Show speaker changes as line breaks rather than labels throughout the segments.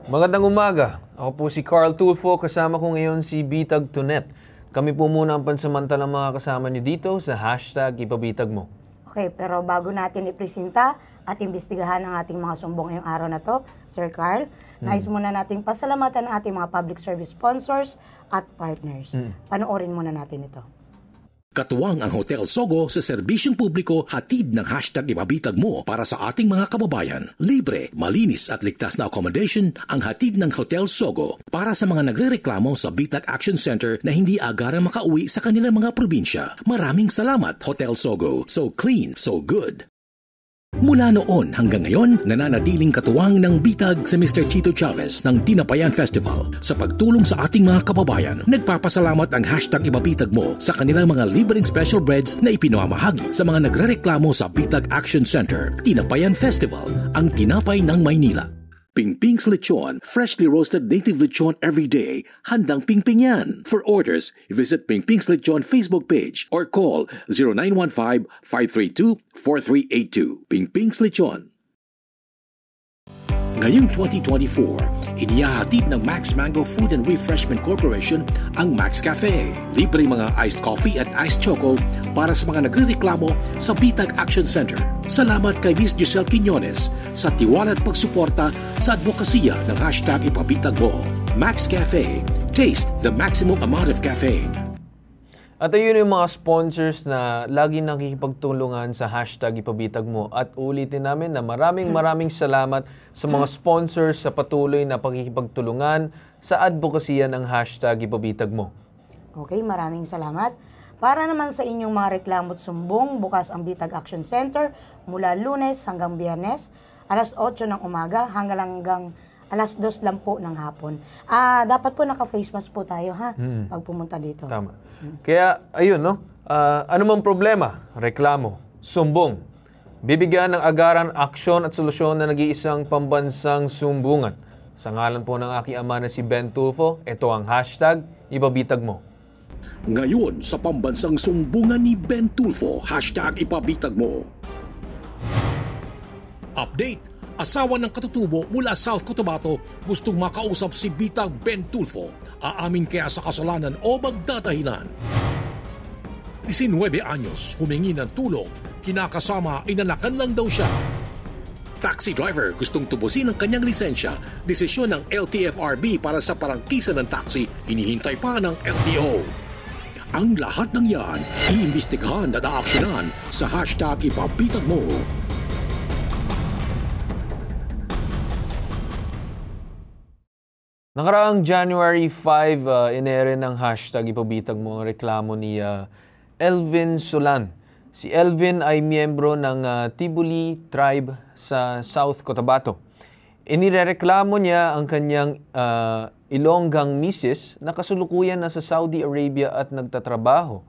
Magandang umaga. Ako po si Carl Tulfo, kasama ko ngayon si Bitag Tunet. Kami po muna ang pansamantalang mga kasama niyo dito sa hashtag Ipabitag Mo.
Okay, pero bago natin ipresenta at imbestigahan ang ating mga sumbong ngayong araw na to, Sir Carl, nais muna nating pasalamatan ang ating mga public service sponsors at partners. Panoorin muna natin ito.
Katuwang ang Hotel Sogo sa serbisyong publiko, hatid ng hashtag Ipabitag Mo para sa ating mga kababayan. Libre, malinis at ligtas na accommodation ang hatid ng Hotel Sogo para sa mga nagrereklamo sa Bitag Action Center na hindi agarang makauwi sa kanilang mga probinsya. Maraming salamat, Hotel Sogo. So clean, so good. Mula noon hanggang ngayon, nananatiling katuwang ng Bitag si Mr. Chito Chavez ng Tinapayan Festival sa pagtulong sa ating mga kababayan. Nagpapasalamat ang hashtag Ipabitag Mo sa kanilang mga libreng special breads na ipinamamahagi sa mga nagrereklamo sa Bitag Action Center. Tinapayan Festival, ang tinapay ng Maynila. Pingping's Lechon, freshly roasted native lechon every day. Handang pingping yan. For orders, visit Pingping's Lechon Facebook page or call 0915-532-4382. Pingping's Lechon. Ngayong 2024, inihahatid ng Max Mango Food and Refreshment Corporation ang Max Cafe. Libre mga iced coffee at iced choco para sa mga nagrereklamo sa Bitag Action Center. Salamat kay Miss Giselle Quiñones sa tiwala at pagsuporta sa advokasya ng hashtag Ipabitag Mo. Max Cafe. Taste the maximum amount of caffeine.
At ayun yung mga sponsors na lagi nakikipagtulungan sa hashtag Ipabitag Mo. At ulitin namin na maraming salamat sa mga sponsors sa patuloy na pakikipagtulungan sa advokasya ng hashtag Ipabitag Mo.
Okay, maraming salamat. Para naman sa inyong mga reklamo at sumbong, bukas ang Bitag Action Center mula Lunes hanggang Biyernes, alas 8 ng umaga hanggang alas 2 lang po ng hapon. Dapat po naka-face mask po tayo, ha? Pag pumunta dito.
Tama. Kaya, ayun, no? Anumang problema, reklamo, sumbong, bibigyan ng agaran, aksyon at solusyon na nag-iisang pambansang sumbungan. Sa ngalan po ng aking ama na si Ben Tulfo, ito ang hashtag Ipabitag Mo.
Ngayon sa pambansang sumbungan ni Ben Tulfo, hashtag Ipabitag Mo. Update. Asawa ng katutubo mula South Cotabato gustong makausap si Bitag Ben Tulfo. Aamin kaya sa kasalanan o magdadahilan? 19 anyos, humingi ng tulong. Kinakasama, inanakan lang daw siya. Taxi driver gustong tubusin ang kanyang lisensya. Desisyon ng LTFRB para sa parangkisa ng taxi, hinihintay pa ng LTO. Ang lahat ng yan, iimbestigahan at aaksyonan sa hashtag Ipabitag Mo.
Nakaraang January 5, inere ng hashtag Ipabitag Mo ang reklamo ni Elvin Solan. Si Elvin ay miyembro ng Tibuli Tribe sa South Cotabato. Inireklamo niya ang kanyang Ilonggang misis na kasulukuyan na sa Saudi Arabia at nagtatrabaho.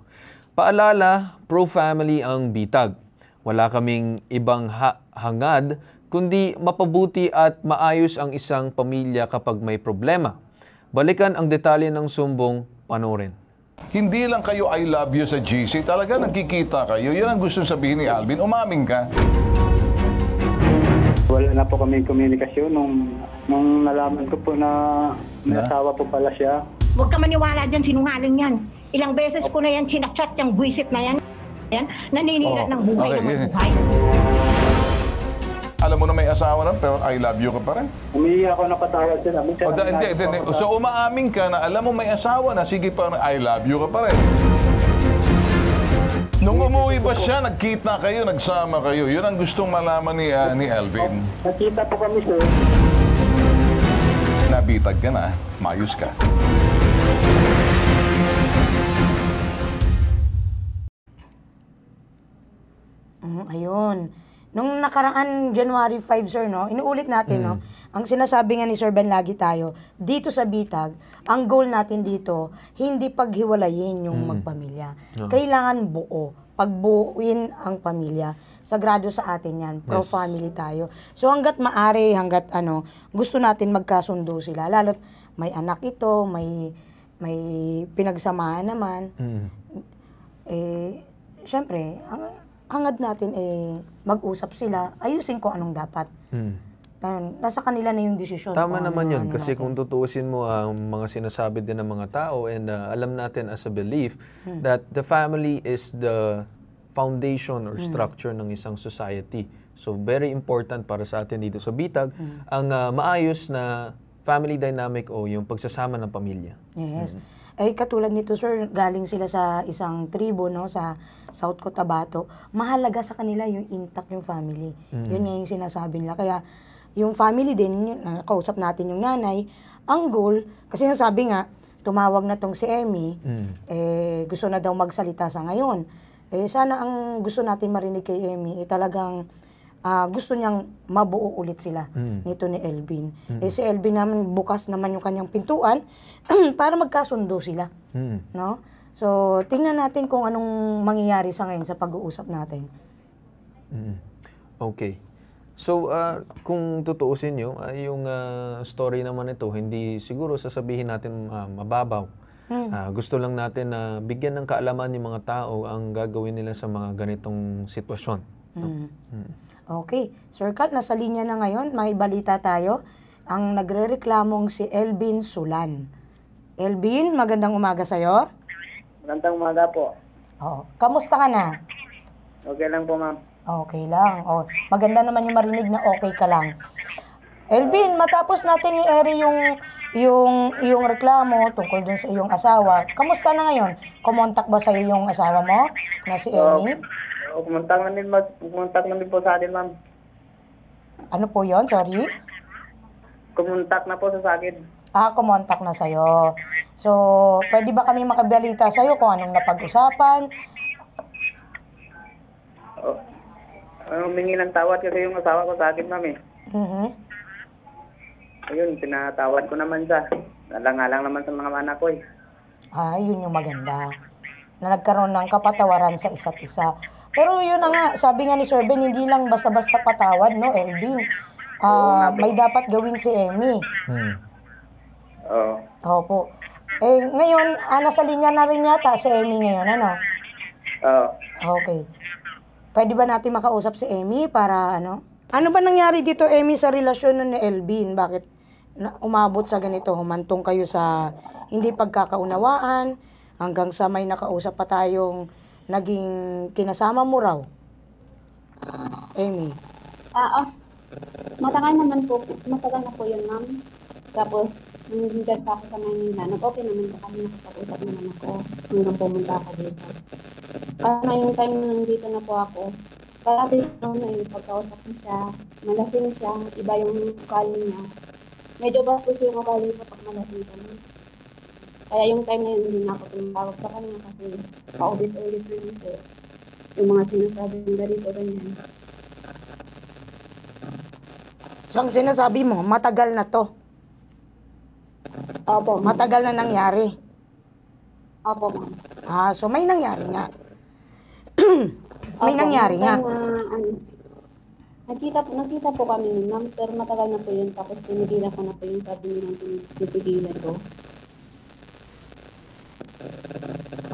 Paalala, pro-family ang bitag. Wala kaming ibang hangad kundi mapabuti at maayos ang isang pamilya kapag may problema. Balikan ang detalye ng sumbong, panoorin.
Hindi lang kayo I love you sa GC, talaga nagkikita kayo. Yan ang gusto sabihin ni Alvin, umaming ka.
Wala na po kami komunikasyon nung nalaman ko po na may asawa po pala siya.
Huwag ka maniwala dyan, sinungaling yan. Ilang beses ko na yan sinakchat yung buwisit na yan. Naninira ng buhay ng buhay.
Alam mo na may asawa na, pero I love you ka pa rin.
Umihi ako na patawad sila.
Hindi. So umaamin ka na alam mo may asawa na, sige pa rin, I love you ka pa rin. Nung umuwi ba siya, nagkita kayo, nagsama kayo. Yun ang gustong malaman ni Elvin.
Nakita po kami, sir.
Nabitag ka na, mayos ka.
Ayun. Nung nakaraan January 5, sir, no, inuulit natin, no, ang sinasabi nga ni Sir Ben lagi tayo, dito sa Bitag, ang goal natin dito, hindi paghiwalayin yung magpamilya. Kailangan buo. Pagbuuin ang pamilya. Sagrado sa atin yan. Pro-family tayo. So hanggat maari, hanggat gusto natin magkasundo sila. Lalo't may anak ito, may pinagsamahan naman. Siyempre, hangad natin mag-usap sila, ayusin ko anong dapat. nasa kanila na yung desisyon.
Tama
kung
naman yun.
ano
Kasi
natin.
kung tutuusin mo ang mga sinasabi din ng mga tao and alam natin as a belief that the family is the foundation or structure ng isang society. So very important para sa atin dito sa Bitag ang maayos na family dynamic o yung pagsasama ng pamilya.
Yes. Eh, katulad nito, sir, galing sila sa isang tribo, no, sa South Cotabato. Mahalaga sa kanila yung intact yung family. Yun nga yung sinasabi nila. Kaya, yung family din, yun, nakausap natin yung nanay, ang goal, kasi yung sabi nga, tumawag na tong si Emmy, gusto na daw magsalita sa ngayon. Sana ang gusto natin marinig kay Emmy, talagang gusto niyang mabuo ulit sila nito ni Elvin. Si Elvin naman, bukas naman yung kanyang pintuan para magkasundo sila. No? So, tingnan natin kung anong mangyayari sa ngayon sa pag-uusap natin.
Okay. So, kung tutuusin nyo, yung story naman ito, hindi siguro sasabihin natin mababaw. Gusto lang natin na bigyan ng kaalaman yung mga tao ang gagawin nila sa mga ganitong sitwasyon. No?
Okay. Sir Kat, nasa linya na ngayon. May balita tayo. Ang nagre-reklamong si Elvin Sulan. Elvin, magandang umaga sa'yo.
Magandang umaga po.
Kamusta ka na?
Okay lang po, ma'am.
Okay lang. Maganda naman yung marinig na okay ka lang. Elvin, matapos natin i-airy yung reklamo tungkol dun sa iyong asawa, kamusta na ngayon? Kumontak ba sa'yo yung asawa mo na si Emmy?
Kumontak na din po sa akin, ma'am.
Ano po yon? Sorry?
Kumontak na po sa akin.
Kumontak na sa'yo. So, pwede ba kami makabalita sa'yo kung anong napag-usapan?
Humingi ng tawad kasi yung asawa ko sa akin, ma'am eh. Ayun, pinatawad ko naman siya. Nalangalang naman sa mga anak ko eh.
Yun yung maganda. Na nagkaroon ng kapatawaran sa isa't isa. Pero yun na nga, sabi nga ni Sir Ben, hindi lang basta-basta patawad, no, Elvin? May dapat gawin si Emmy.
Oo.
Opo. Ngayon, nasa linya na rin yata si Emmy ngayon, ano?
Oo.
Okay. Pwede ba natin makausap si Emmy para ano? Ano ba nangyari dito, Emmy, sa relasyon nun ni Elvin? Bakit umabot sa ganito? Humantong kayo sa hindi pagkakaunawaan hanggang sa may nakausap pa tayong naging kinasama mo raw? Emmy.
Matagal na po yun, ma'am. Tapos, nung dyan pa ako sa Manila, nag-okay naman po kami, nakapag-usap naman ako hanggang pumunta ako dito. Yung time na nandito na po ako, parati na yung pagkausap ko siya, malasing siya, iba yung ugali niya. Medyo bastos yung ugali ko pag malasing kami. Kaya yung time na yun, hindi na ako tumawag sa kanya kasi paulit-ulit rin ito. Yung mga sinasabi nila dito, ganyan.
So, ang sinasabi mo, matagal na to.
Opo, ma'am.
Matagal na nangyari.
Opo, ma'am.
So may nangyari nga. May nangyari nga.
Nakita po kami nun, ma'am, pero matagal na po yun. Tapos tinigilan ko na po yung sabi nilang tinigilan ko.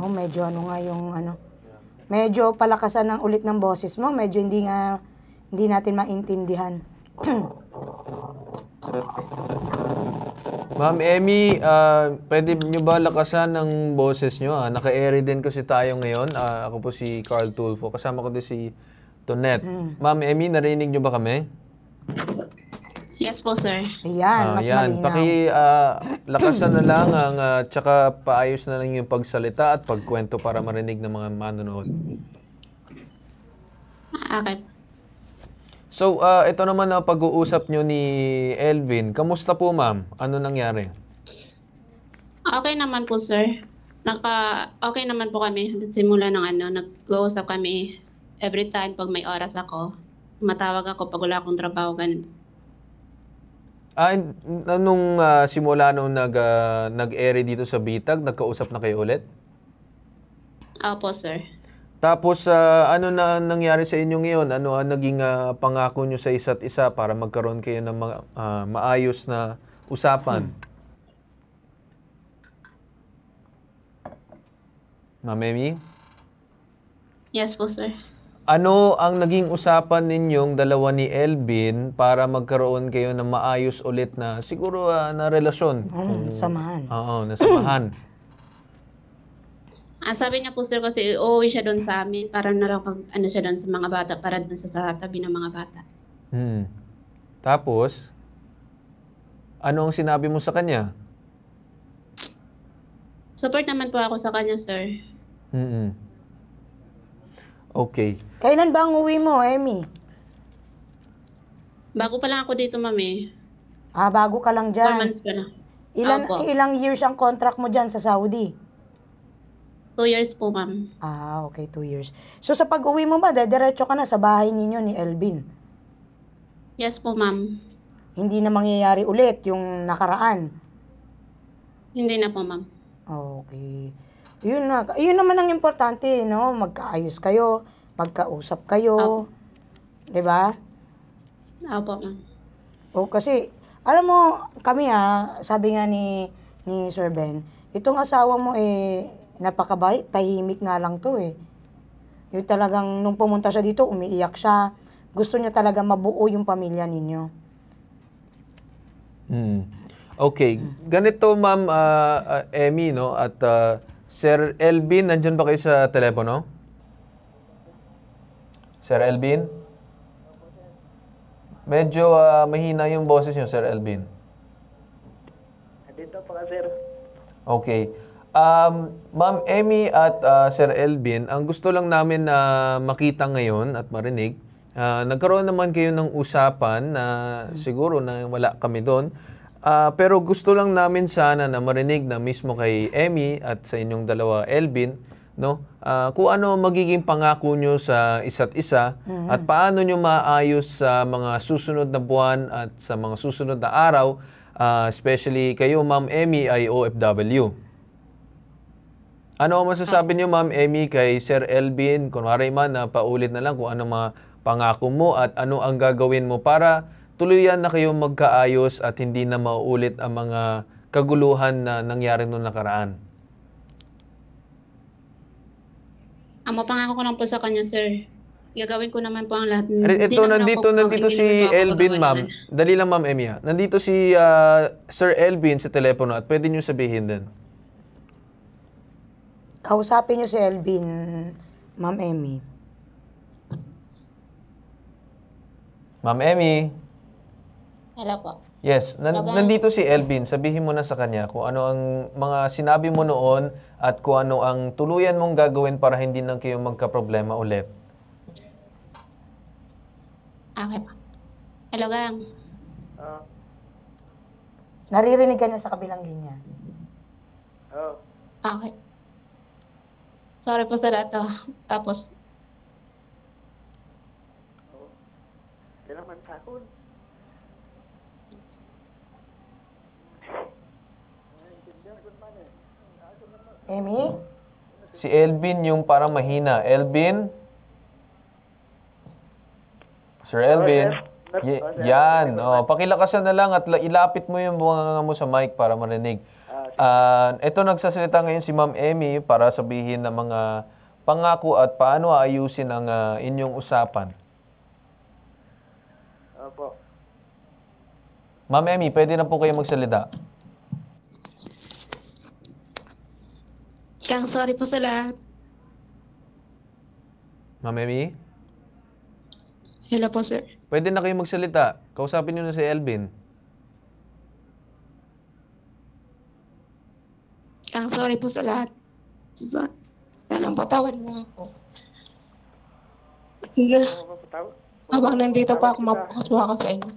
Medyo medyo palakasan ng ulit ng boses mo. Medyo hindi natin maintindihan.
Ma'am Emmy, pwede nyo ba lakasan ng boses nyo? Naka-airy din kasi tayo ngayon. Ako po si Carl Tulfo. Kasama ko din si Tonet. Ma'am Emmy, narinig nyo ba kami?
Yes po, sir.
Ayan, mas malinaw.
Lakasan na lang tsaka paayos na lang yung pagsalita at pagkwento para marinig ng mga manonood.
Okay.
So, ito naman ang pag-uusap nyo ni Elvin. Kamusta po, ma'am? Ano nangyari?
Okay naman po, sir. Okay naman po kami. Simula ng nag-uusap kami every time pag may oras ako. Matawag ako pag wala akong trabaho, ganun.
Nung simula nung nag-airy dito sa Bitag, nagkausap na kayo ulit?
Opo, sir.
Tapos, ano na nangyari sa inyo ngayon? Ano ang naging pangako nyo sa isa't isa para magkaroon kayo ng maayos na usapan? Ma'am Emmy?
Yes po, sir.
Ano ang naging usapan ninyong dalawa ni Elvin para magkaroon kayo ng maayos ulit na siguro na relasyon?
Samahan.
Oo, nasamahan.
Sabi niya po sir kasi uuwi siya doon sa amin para na lang ano siya doon sa mga bata para doon sa tabi ng mga bata.
Tapos, ano ang sinabi mo sa kanya?
Support naman po ako sa kanya sir.
Okay.
Kailan ba ang uwi mo, Emmy?
Bago pa lang ako dito mami.
Bago ka lang
4
dyan.
months pa na. Opo.
Ilang years ang contract mo dyan sa Saudi?
2 years po ma'am.
Okay, 2 years. So sa pag-uwi mo ba, diretso ka na sa bahay ninyo ni Elvin?
Yes po ma'am.
Hindi na mangyayari ulit yung nakaraan?
Hindi na po ma'am.
Okay. Yun naman ang importante, no? Magkaayos kayo, magkausap kayo. 'Di ba?
Opo ma'am.
Kasi, alam mo, kami sabi nga ni Sir Ben, itong asawa mo napakabait, tahimik nga lang to Yung talagang, nung pumunta siya dito, umiiyak siya. Gusto niya talaga mabuo yung pamilya ninyo.
Okay. Ganito, Ma'am Emmy, no? At Sir Elvin, nandyan ba kayo sa telepono? Sir Elvin? Medyo mahina yung boses niyo, Sir Elvin.
Dito pa sir.
Okay. Ma'am Emmy at Sir Elvin, ang gusto lang namin na makita ngayon at marinig, nagkaroon naman kayo ng usapan na siguro na wala kami doon. Pero gusto lang namin sana na marinig na mismo kay Emmy at sa inyong dalawa, Elvin, no? Kung ano magiging pangako nyo sa isa't isa at paano nyo maayos sa mga susunod na buwan at sa mga susunod na araw, especially kayo, Ma'am Emmy, ay OFW. Ano ang masasabi nyo, Ma'am Emmy, kay Sir Elvin? Kunwari man na paulit na lang kung ano mga pangako mo at ano ang gagawin mo para tuluyan na kayo magkaayos at hindi na mauulit ang mga kaguluhan na nangyari noong nakaraan.
Ang mapangako ko lang po sa kanya, sir. Gagawin ko naman po ang lahat.
Ito, nandito si Elvin, ma'am. Dali lang, Ma'am Emmy. Nandito si Sir Elvin sa telepono at pwede niyo sabihin din.
Kausapin niyo si Elvin, Ma'am Emmy.
Ma'am Emmy?
Hello po.
Yes, nandito si Elvin. Sabihin mo na sa kanya kung ano ang mga sinabi mo noon at kung ano ang tuluyan mong gagawin para hindi na kayo magka-problema ulit.
Okay po. Hello, gang.
Naririnig ka niya sa kabilang linya.
Okay. Sorry po sa lahat. Tapos,
Kailangan takon.
Emmy?
Si Elvin yung parang mahina. Elvin? Sir Elvin? Yan. Pakilakasan na lang at ilapit mo yung bunganga mo sa mic para marinig. Ito nagsasalita ngayon si Ma'am Emmy para sabihin ng mga pangako at paano aayusin ang inyong usapan.
Opo.
Ma'am Emmy, pwede na po kayo magsalita.
Kang, sorry po sa lahat.
Ma'am Emmy?
Hello po, sir.
Pwede na kayo magsalita. Kausapin niyo na si Elvin.
Kang, sorry po sa lahat. Sana patawad mo ako. Habang nandito pa ako, mapakaswa ka sa inyo.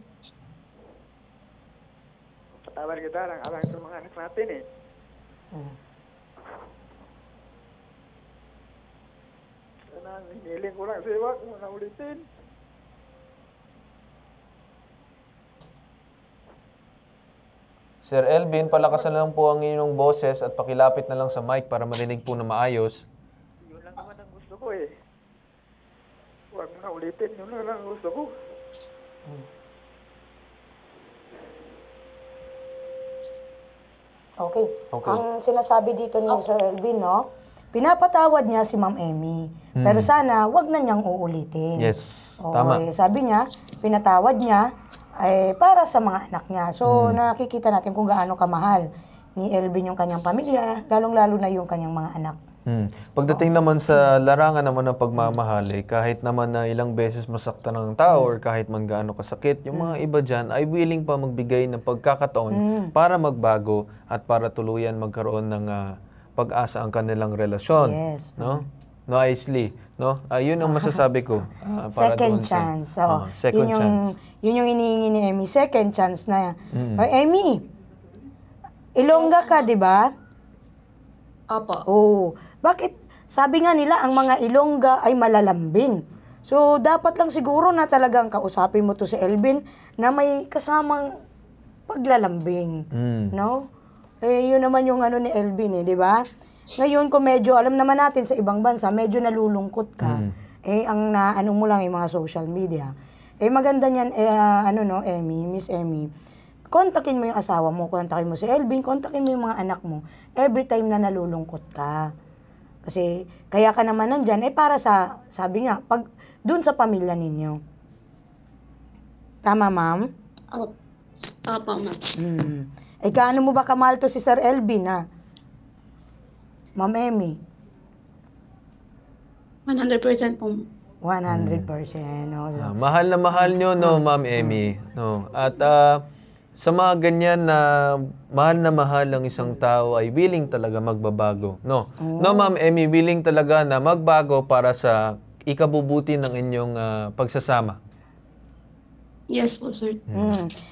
Patawad kita lang alang sa mga anak natin Hiniling ko lang sa iwa kung naulitin.
Sir Elvin, palakasan lang po ang inyong boses at pakilapit na lang sa mic para marinig po na maayos.
Yun lang naman ang gusto ko Huwag mo na ulitin. Yun lang ang gusto ko.
Okay. Ang sinasabi dito ni Sir Elvin, no? pinapatawad niya si Ma'am Emmy. Pero sana, wag na niyang uulitin.
Yes,
Oo,
tama.
sabi niya, pinatawad niya ay para sa mga anak niya. So, nakikita natin kung gaano kamahal ni Elvin yung kanyang pamilya, lalong-lalo na yung kanyang mga anak.
Pagdating naman sa larangan naman ng pagmamahal, kahit naman na ilang beses masaktan ng tao or kahit man gaano kasakit, yung mga iba dyan ay willing pa magbigay ng pagkakataon para magbago at para tuluyan magkaroon ng pag-asa ang kanilang relasyon.
Yes.
No? No, Aisley, no? Yun ang masasabi ko. Para
Second
doon sa-
chance. So,
second
yun yung,
chance.
Yun yung inihingi ni Emmy. Second chance na. Emmy, Ilongga ka, di ba?
Opo.
Oo. Bakit? Sabi nga nila, ang mga Ilongga ay malalambing. So, dapat lang siguro na talagang kausapin mo to si Elvin na may kasamang paglalambing. No? Yun naman yung ano ni Elvin di ba? Ngayon, kung medyo, alam naman natin sa ibang bansa, medyo nalulungkot ka. Ang naano mo lang yung mga social media. Maganda niyan, Emmy, Miss Emmy, kontakin mo yung asawa mo, kontakin mo si Elvin, kontakin mo yung mga anak mo every time na nalulungkot ka. Kasi, kaya ka naman nandyan, para sa, sabi nga, dun sa pamilya ninyo. Tama, ma'am?
Opo, ma'am.
Gaano mo ba kamahal to si Sir Elvin, ha? Ma'am Emmy?
100% po.
100%. No?
Mahal na mahal nyo, no, Ma'am Emmy. No? At sa mga ganyan na mahal ang isang tao ay willing talaga magbabago. No, no Ma'am Emmy, willing talaga na magbago para sa ikabubuti ng inyong pagsasama.
Yes po, sir.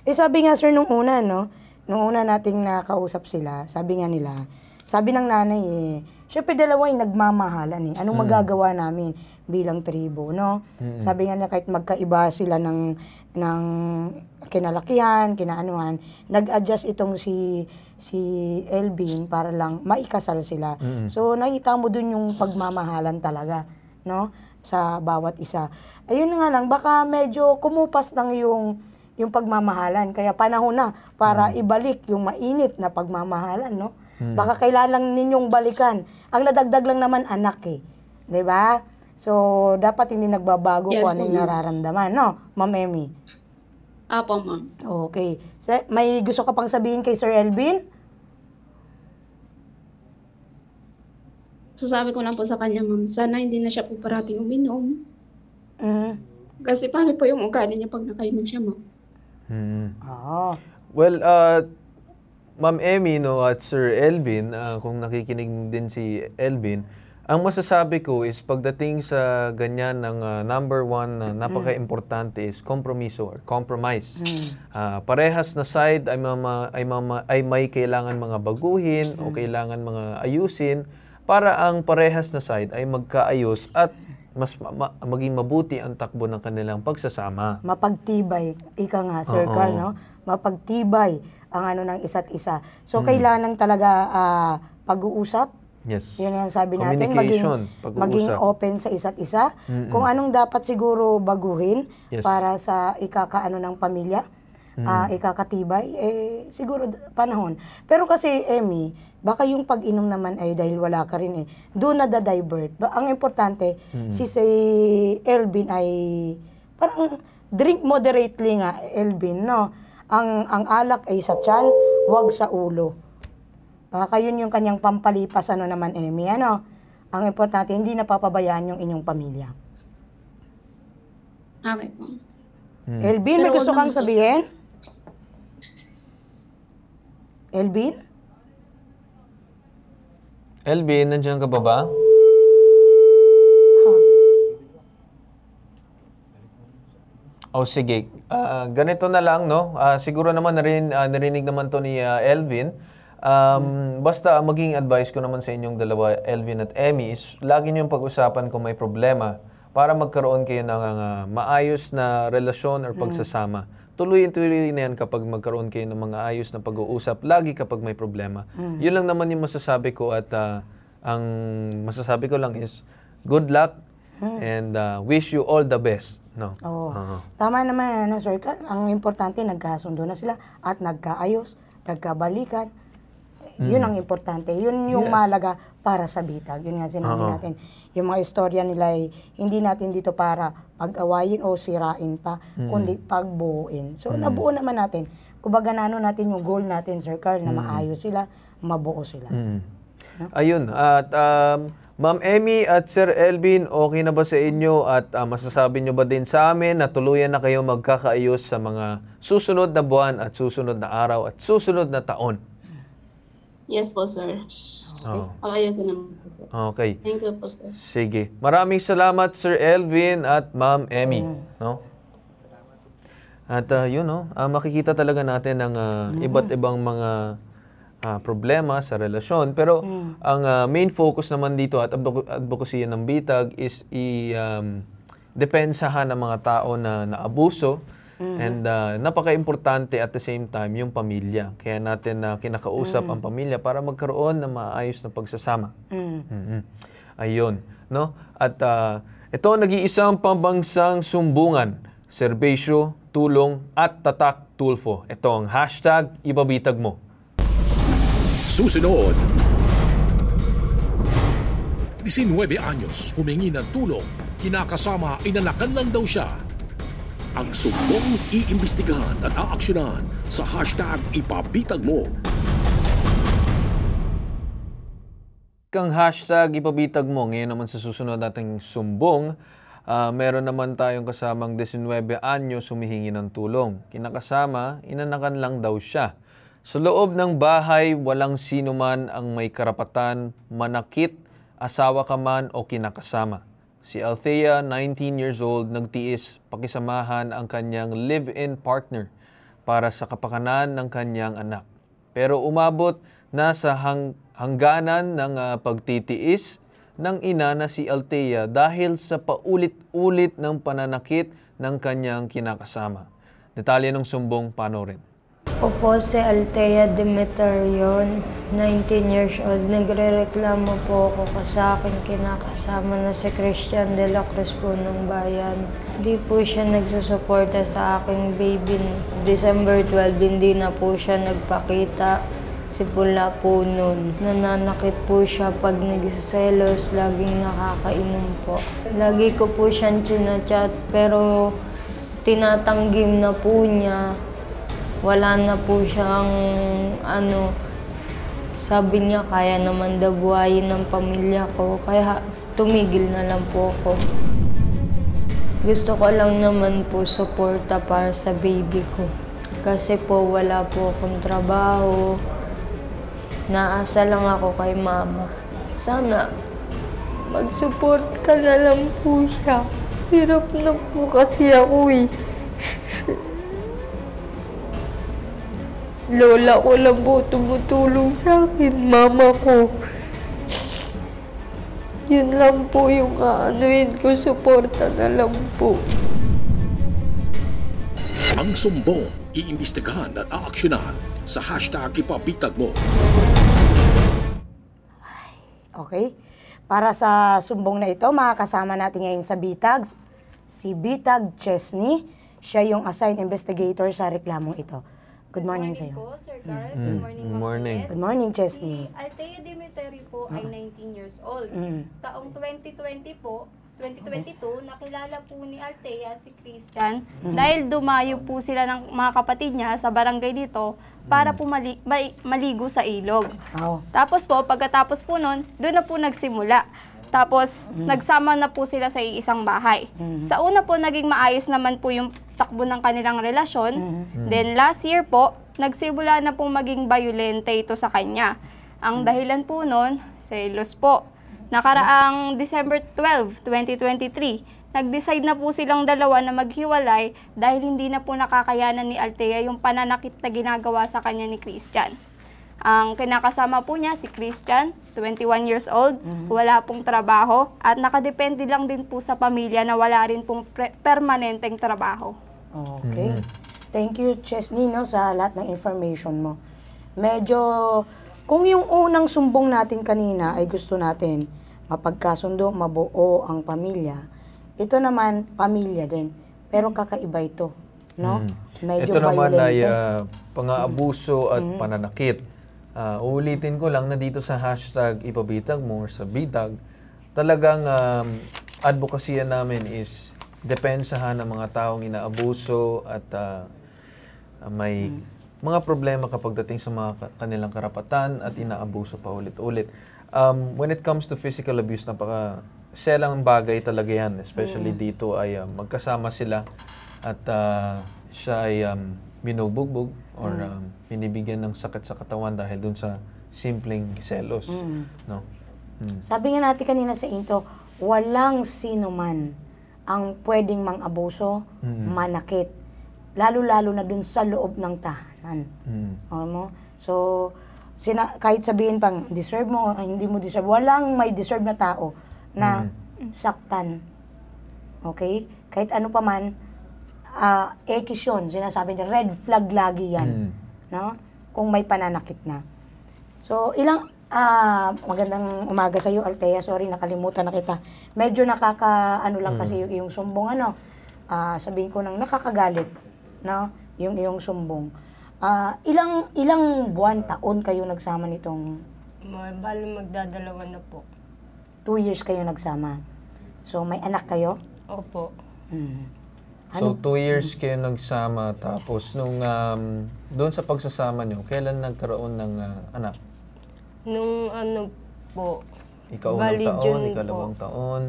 Sabi nga, sir, nung una, no? Nung una nating nakausap sila, sabi nga nila, sabi ng nanay, syempre dalawa ay nagmamahalan. Anong magagawa namin bilang tribo, no? Sabi nga na kahit magkaiba sila ng kinalakihan, kinaanuhan, nag-adjust itong si Elvin para lang maikasal sila. So, nakita mo dun yung pagmamahalan talaga, no? Sa bawat isa. Ayun nga lang, baka medyo kumupas lang yung pagmamahalan. Kaya panahon na para ibalik yung mainit na pagmamahalan, no? Baka kailangan ninyong balikan. Ang nadagdag lang naman anak, 'di ba? So, dapat hindi nagbabago kung ano yung nararamdaman, no? Ma'am Emmy.
Apo, ma'am.
Okay. May gusto ka pang sabihin kay Sir Elvin?
Sasabi ko lang po sa kanya, ma'am, sana hindi na siya po parating uminom. Kasi pangit po yung ugali niya pag nakainom siya, ma'am.
Well, Ma'am Emmy, no, at Sir Elvin, kung nakikinig din si Elvin, ang masasabi ko is pagdating sa ganyan ng number one na napaka-importante is kompromiso or compromise. Parehas na side ay may kailangan mga baguhin o kailangan mga ayusin para ang parehas na side ay magkaayos at mas maging mabuti ang takbo ng kanilang pagsasama.
Mapagtibay, ika nga, Sir Carl, no? Mapagtibay ang ano ng isa't isa. So, kailangan lang talaga pag-uusap.
Yes.
Yun ang sabi natin,
Communication,
maging open sa isa't isa. Kung anong dapat siguro baguhin para sa ikakaano ng pamilya, ikakatibay, siguro panahon. Pero kasi, Emmy, baka yung pag-inom naman ay dahil wala ka rin doon na da-divert. Ang importante, si Elvin ay parang drink moderately nga, Elvin, no? Ang alak ay sa tiyan, wag sa ulo. Baka yun yung kanyang pampalipas, ano naman, Emmy, ano? Ang importante, hindi napapabayaan yung inyong pamilya.
Okay po.
Elvin, may gusto kang sabihin? Elvin?
Elvin, nandiyan ka ba? Sige. Ganito na lang, no? Siguro naman narinig naman to ni Elvin. Basta maging advice ko naman sa inyong dalawa, Elvin at Emmy, is lagi niyong pag-usapan kung may problema para magkaroon kayo ng maayos na relasyon or pagsasama. Tuloy-tuloy na yan kapag magkaroon kayo ng mga ayos na pag-uusap, lagi kapag may problema. Yun lang naman yung masasabi ko at ang masasabi ko lang is good luck and wish you all the best. No.
Tama naman, Sir Carl. Ang importante, nagkasundo na sila at nagkaayos, nagkabalikan. Yun ang importante. Yun yung malaga para sa bitag. Yun nga sinabi natin. Yung mga istorya nila ay hindi natin dito para pag-awayin o sirain pa, kundi pagbuuin. So, nabuo naman natin. Kumbaga natin yung goal natin, Sir Carl, na maayos sila, mabuo sila. No?
Ayun. At Ma'am Emmy at Sir Elvin, okay na ba sa inyo at masasabi nyo ba din sa amin na tuluyan na kayo magkakaayos sa mga susunod na buwan at susunod na araw at susunod na taon?
Yes po, sir. Pag-ayusin naman po, sir.
Okay.
Thank you po, sir.
Sige. Maraming salamat, Sir Elvin at Ma'am Emmy. No? At yun, no? Makikita talaga natin ang iba't ibang mga problema sa relasyon. Pero ang main focus naman dito at advocacy ng bitag is depensahan ng mga tao na naabuso. And napaka-importante at the same time yung pamilya. Kaya natin kinakausap ang pamilya para magkaroon ng maayos na pagsasama. Ayun. No? At ito nag-iisang pambansang sumbungan, serbisyo, tulong at tatak tulfo. Ito ang hashtag ipabitag mo.
Susunod. 19 anyos, humingi ng tulong. Kinakasama, inanakan lang daw siya. Ang sumbong iimbestigahan at aaksyonan sa hashtag ipabitag mo.
Kang hashtag ipabitag mo. Ngayon naman sa susunod nating sumbong, meron naman tayong kasamang 19 anyos humihingi ng tulong. Kinakasama, inanakan lang daw siya. Sa loob ng bahay, walang sino man ang may karapatan, manakit, asawa ka man o kinakasama. Si Althea, 19 years old, nagtiis pakisamahan ang kanyang live-in partner para sa kapakanan ng kanyang anak. Pero umabot na sa hangganan ng pagtitiis ng ina na si Althea dahil sa paulit-ulit ng pananakit ng kanyang kinakasama. Detalye ng sumbong panoorin.
Opo, si Althea Demeterion, 19 years old. Nagre-reklamo po ako sa aking kinakasama na si Christian de la Cruz po ng bayan. Di po siya nagsusuporta sa aking baby. December 12, hindi na po siya nagpakita. Simula po nun, nananakit po siya pag nagsiselos, laging nakakainom po. Lagi ko po siyang chinachat pero tinatanggim na po niya. Wala na po siyang sabi niya kaya naman daw buhayin ng pamilya ko, kaya tumigil na lang po ako. Gusto ko lang naman po suporta para sa baby ko. Kasi po wala po akong trabaho. Naasa lang ako kay mama. Sana mag-support ka na lang po siya. Hirap na po kasi ako eh. Lola ko lang po tumutulong sa akin, mama ko. Yun lang po yung aanuhin ko, suporta na lang po.
Ang sumbong, iimbestigahan at aaksyonan sa hashtag ipabitag mo.
Okay? Para sa sumbong na ito, makakasama natin ngayon sa Bitag, si Bitag Chesney. Siya yung assigned investigator sa reklamong ito. Good morning sa'yo.
Po, Sir Carl. Good morning,
Good morning.
Good morning, Chesney.
Si Althea Demeteri po ay 19 years old. Taong 2022, nakilala po ni Althea si Christian dahil dumayo po sila ng mga kapatid niya sa barangay dito para po maligo sa ilog.
Wow.
Tapos po, pagkatapos po nun, doon na po nagsimula. Tapos, nagsama na po sila sa isang bahay. Sa una po, naging maayos naman po yung takbo ng kanilang relasyon. Then, last year po, nagsimula na pong maging violente ito sa kanya. Ang dahilan po nun, selos po. Nakaraang December 12, 2023, nag-decide na po silang dalawa na maghiwalay dahil hindi na po nakakayanan ni Althea yung pananakit na ginagawa sa kanya ni Christian. Ang kinakasama po niya, si Christian, 21 years old, wala pong trabaho, at nakadepende lang din po sa pamilya na wala rin pong permanenteng trabaho.
Okay. Thank you, Chesney, no, sa lahat ng information mo. Medyo, kung yung unang sumbong natin kanina ay gusto natin mapagkasundo, mabuo ang pamilya, ito naman, pamilya din. Pero kakaiba ito, no? Medyo
ito naman ay
violent.
pang-aabuso at pananakit. Uulitin ko lang na dito sa hashtag ipabitag mo or sa bitag, talagang advocacy namin is depensahan ng mga taong inaabuso at may mga problema kapag dating sa mga kanilang karapatan at inaabuso pa ulit-ulit. When it comes to physical abuse, selang bagay talaga yan. Especially dito ay magkasama sila at siya ay binubugbog or binibigyan ng sakit sa katawan dahil dun sa simpleng selos. No?
Sabi nga natin kanina sa intro, walang sino man ang pwedeng mang-abuso, manakit. Lalo-lalo na dun sa loob ng tahanan. Mo? So, kahit sabihin pang deserve mo, hindi mo deserve, walang may deserve na tao na saktan. Okay? Kahit ano pa man, ekis yun, sinasabi niya, red flag lagi yan. No? Kung may pananakit na. So, magandang umaga sa iyo, Althea. Sorry, nakalimutan na kita. Medyo lang kasi yung sumbong, sabihin ko nang nakakagalit, no? Yung iyong sumbong. Ilang buwan, taon kayo nagsama nitong?
Bali magdadalawa na po.
2 years kayo nagsama. So, may anak kayo?
Opo.
So, 2 years kayo nagsama, tapos nung doon sa pagsasama nyo, kailan nagkaroon ng anak?
Nung po,
Ikaw unang taon, ikalawang taon?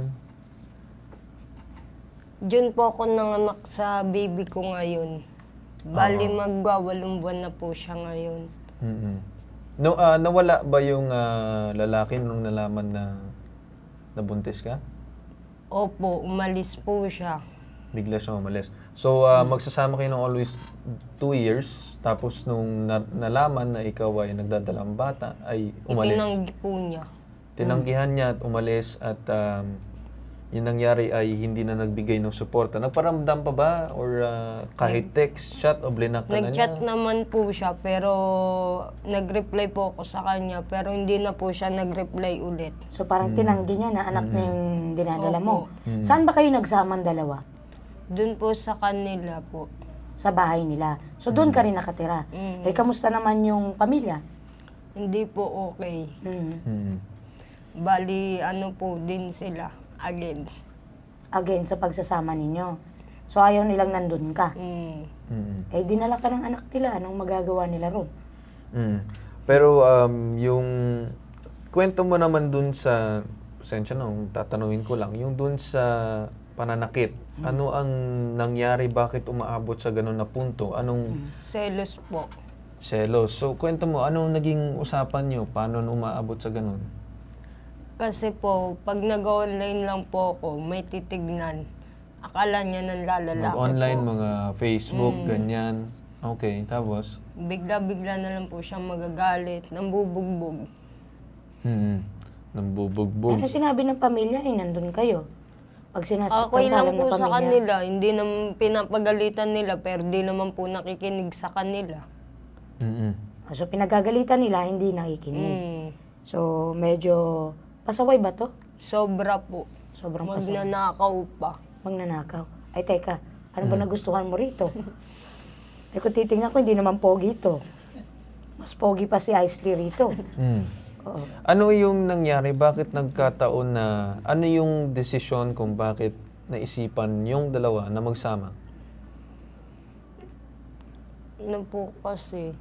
June po ako nanganak sa baby ko ngayon. Bali magwawalong buwan na po siya ngayon.
Nawala ba yung lalaki nung nalaman na nabuntis ka?
Opo, umalis po siya.
Bigla siya umalis. So, magsasama kayo ng always 2 years, tapos nung nalaman na ikaw ay nagdadalang bata, ay umalis.
Itinanggi po niya.
Tinanggihan niya at umalis at yung nangyari ay hindi na nagbigay ng suporta. Nagparamdam pa ba? Or kahit text, chat o blinak ka na niya?
Nag-chat naman po siya, pero nag-reply po ako sa kanya, pero hindi na po siya nag-reply ulit.
So parang tinanggi niya na anak niya yung dinadala mo. Saan ba kayo nagsamang dalawa?
Doon po sa kanila po.
Sa bahay nila. So doon ka rin nakatira. Eh, kamusta naman yung pamilya?
Hindi po okay. Bali, po din sila. Again
sa pagsasama ninyo. So ayaw nilang nandun ka. Eh, dinala ka ng anak nila. Anong magagawa nila ron?
Pero yung kwento mo naman dun sa, pasensya na, tatanungin ko lang, yung dun sa pananakit, ano ang nangyari? Bakit umaabot sa ganun na punto?
Selos po.
Selos. So, kwento mo, anong naging usapan nyo? Paano umaabot sa ganun?
Kasi po, pag nag-online lang po ako, may titignan. Akala niya nanlalala ko
Mag-online,
po.
mga Facebook, ganyan. Okay, tapos?
Bigla-bigla na lang po siya magagalit, nambubugbog.
Nambubugbog.
Ano sinabi ng pamilya? Nandun kayo. Pag sinasaktan
Okay
ka
lang
ng
po sa
pamilya.
kanila, hindi naman pinapagalitan nila, pero di naman po nakikinig sa kanila.
So pinagagalitan nila, hindi nakikinig. So medyo pasaway ba to?
Sobra po.
Sobrang pasaway.
Magnanakaw pa.
Magnanakaw. Ay teka, ano ba nagustuhan mo rito? Eh kung titingnan ko, hindi naman pogi ito. Mas pogi pa si Isley rito. Oo.
Ano yung nangyari? Bakit nagkataon na, ano yung desisyon kung bakit naisipan yung dalawa na magsama?
Ano po kasi,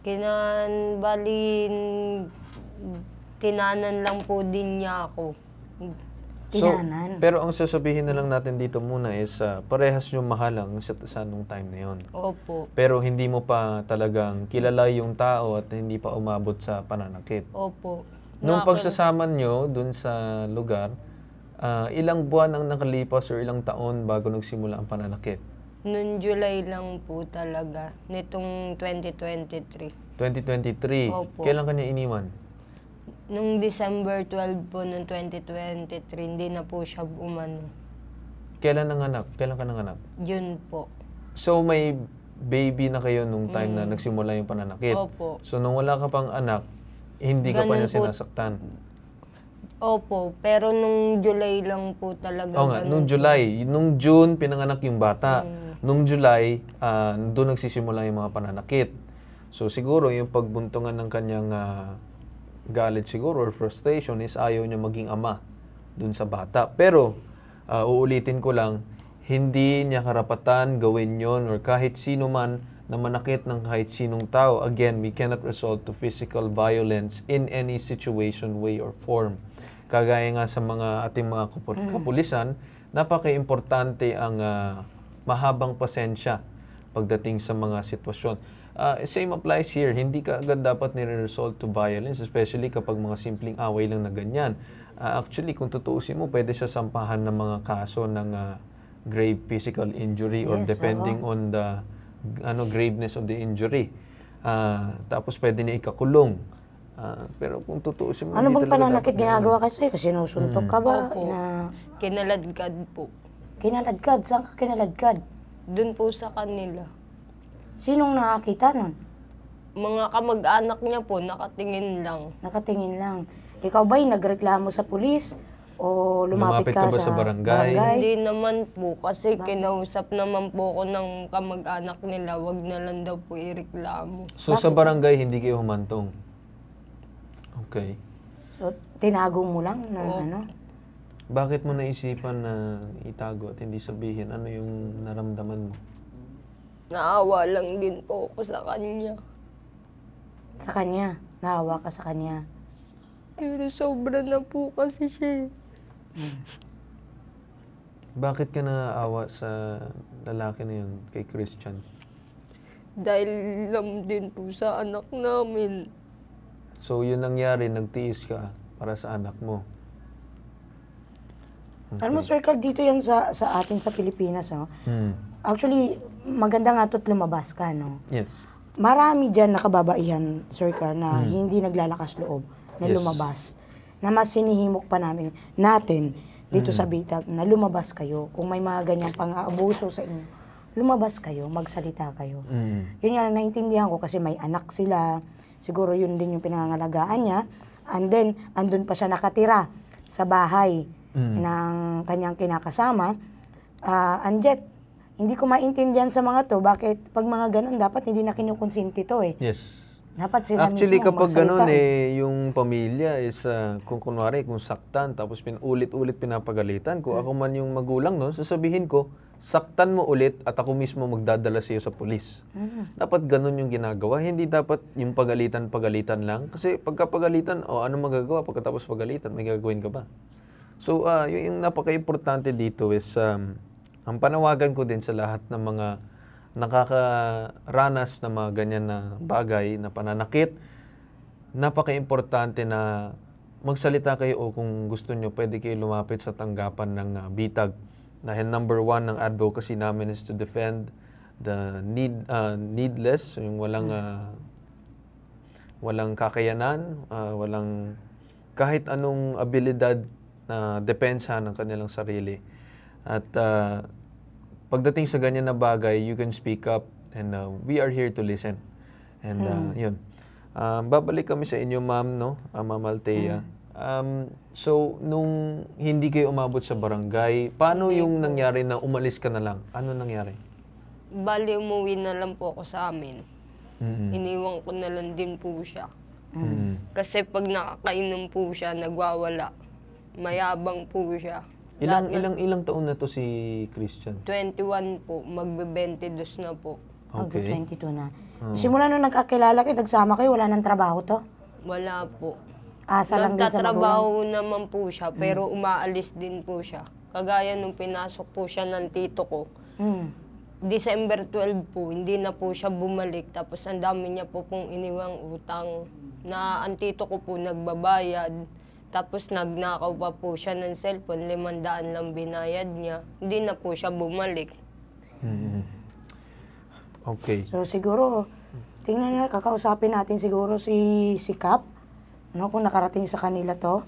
tinanan lang po din niya ako.
Tinanan.
So, pero ang sasabihin na lang natin dito muna is parehas yung mahalang sa nung time na yun.
Opo.
Pero hindi mo pa talagang kilala yung tao at hindi pa umabot sa pananakit.
Opo.
Nung pagsasama nyo dun sa lugar, ilang buwan ang nakalipas or ilang taon bago nagsimula ang pananakit?
Noong July lang po talaga, nitong 2023.
2023?
Opo.
Kailan kanya iniwan?
Nung December 12 po noong 2023, hindi na po siya umano.
Kailan nanganak? Kailan ka nanganak?
June po.
So may baby na kayo nung time na nagsimula yung pananakit?
Opo.
So nung wala ka pang anak, hindi ka pa niya sinasaktan?
Opo, pero nung July lang po talaga.
Oo nga, nung July. Nung June, pinanganak yung bata. Nung July, doon nagsisimula yung mga pananakit. So siguro yung pagbuntungan ng kanyang galit siguro or frustration is ayaw niya maging ama dun sa bata. Pero uulitin ko lang, hindi niya karapatan gawin yon or kahit sino man na manakit ng kahit sinong tao. Again, we cannot resort to physical violence in any situation, way, or form. Kagaya nga sa ating mga kapulisan, napaka-importante ang mahabang pasensya pagdating sa mga sitwasyon. Same applies here. Hindi ka agad dapat nire-resort to violence, especially kapag mga simpleng away lang na ganyan. Actually, kung tutuusin mo, pwede siya sampahan ng mga kaso ng grave physical injury or depending on the graveness of the injury. Tapos pwede niya ikakulong. Pero kung tutuusin mo,
ano bang pananakit ginagawa kasi? Kasi sinusuntok ka ba?
Opo. Kinaladkad po.
Kinaladkad? Saan ka kinaladkad?
Doon po sa kanila.
Sinong nakakita nun?
Mga kamag-anak niya po, nakatingin lang.
Nakatingin lang. Ikaw ba'y nagreklamo sa pulis? O lumapit ka
ba sa barangay?
Hindi naman po, kasi kinausap naman po ako ng kamag-anak nila, wag na lang daw po ireklamo.
So sa barangay, hindi kayo humantong? Okay.
So, tinago mo lang na ano?
Bakit mo naisipan na itago at hindi sabihin ano yung naramdaman mo?
Naawa lang din po ako sa kanya.
Sa kanya? Naawa ka sa kanya?
Pero sobra na po kasi siya.
Bakit ka naaawa sa lalaki na yun, kay Christian?
Dahil lang din po sa anak namin.
So yun nangyari, nagtiis ka para sa anak mo? Okay.
Alam mo, Circle, dito yan sa atin sa Pilipinas, no? Actually, maganda nga to't lumabas ka, no?
Yes.
Marami dyan nakababaihan, Circle, na hindi naglalakas loob na lumabas. Na mas sinihimok pa natin dito sa Bitag na lumabas kayo. Kung may mga ganyang pang-aabuso sa inyo, lumabas kayo, magsalita kayo. Yun yung naintindihan ko kasi may anak sila. Siguro yun din yung pinangangalagaan niya. And then, andun pa siya nakatira sa bahay ng kanyang kinakasama. Anjet, hindi ko maintindihan sa mga to, bakit pag mga ganun, dapat hindi na kinukonsinti to eh.
Yes.
Dapat sila
actually,
mismo
kapag ganun
magsalita
yung pamilya is, kung kunwari, kung saktan, tapos ulit-ulit pinapagalitan, kung ako man yung magulang, no, sasabihin ko, saktan mo ulit at ako mismo magdadala sa iyo sa pulis. Dapat ganun yung ginagawa. Hindi dapat yung pagalitan lang. Kasi pagkapagalitan, ano magagawa pagkatapos pagalitan? May gagawin ka ba? So, yung napaka-importante dito is, ang panawagan ko din sa lahat ng mga nakakaranas ng mga ganyan na bagay, na pananakit, napaka-importante na magsalita kayo o kung gusto nyo, pwede kayo lumapit sa tanggapan ng Bitag. Dahil number 1 ng advocacy namin is to defend the needless, yung walang kakayanan, walang kahit anong abilidad na depensa ng kanilang sarili. At pagdating sa ganyan na bagay, you can speak up and we are here to listen. And yun. Babalik kami sa inyo, ma'am, no? Ma'am Althea. So, nung hindi kayo umabot sa barangay, paano yung nangyari na umalis ka na lang? Ano nangyari?
Bali, umuwi na lang po ako sa amin. Iniwan ko na lang din po siya. Kasi pag nakakainom po siya, nagwawala. Mayabang po siya.
Ilang taon na to si Christian?
21 po, magbe-22 na po.
Okay.
22 na. Simula nung nagkakilala kayo, nagsama kayo, wala nang trabaho to?
Wala po.
Asa lang din sa magulang?
Nagtatrabaho naman po siya, pero umaalis din po siya. Kagaya nung pinasok po siya ng tito ko. December 12 po, hindi na po siya bumalik. Tapos ang dami niya po pong iniwang utang na ang tito ko po nagbabayad. Tapos nagnakaw pa po siya ng cellphone, 500 lang binayad niya. Hindi na po siya bumalik.
Okay.
So siguro, tingnan na, kakausapin natin siguro si Cap. No, kung nakarating sa kanila to.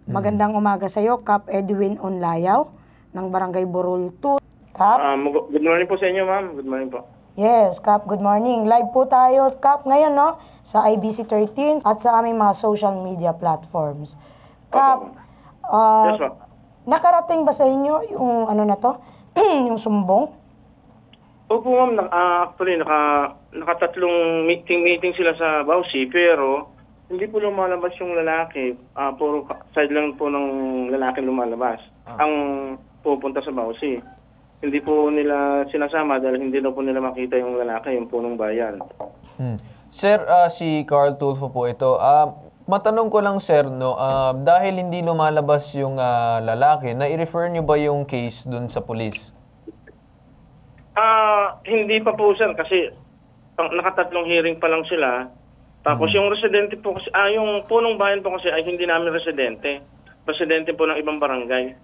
Magandang umaga sa iyo, Cap Edwin Onlayaw ng Barangay Burol 2. Cap?
Good morning po sa inyo, ma'am. Good morning po.
Yes, Cap, good morning. Live po tayo, Cap, ngayon, no? Sa IBC 13 at sa aming mga social media platforms. Cap,
Yes, ma'am.
nakarating ba sa inyo yung ano na to? yung sumbong?
Opo, ma'am. Actually, nakatatlong meeting sila sa Bausi, pero hindi po lumalabas yung lalaki. Puro side lang po ng lalaki lumalabas. Ang pupunta sa Bausi. Hindi po nila sinasama dahil hindi daw po nila makita yung lalaki, yung punong bayan.
Sir, si Carl Tulfo po ito. Matanong ko lang, sir, no, dahil hindi lumalabas yung lalaki, na-refer nyo ba yung case dun sa police?
Hindi pa po, sir, kasi nakatatlong hearing pa lang sila. Tapos yung residente po kasi, yung punong bayan po kasi ay hindi namin residente. Residente po ng ibang barangay.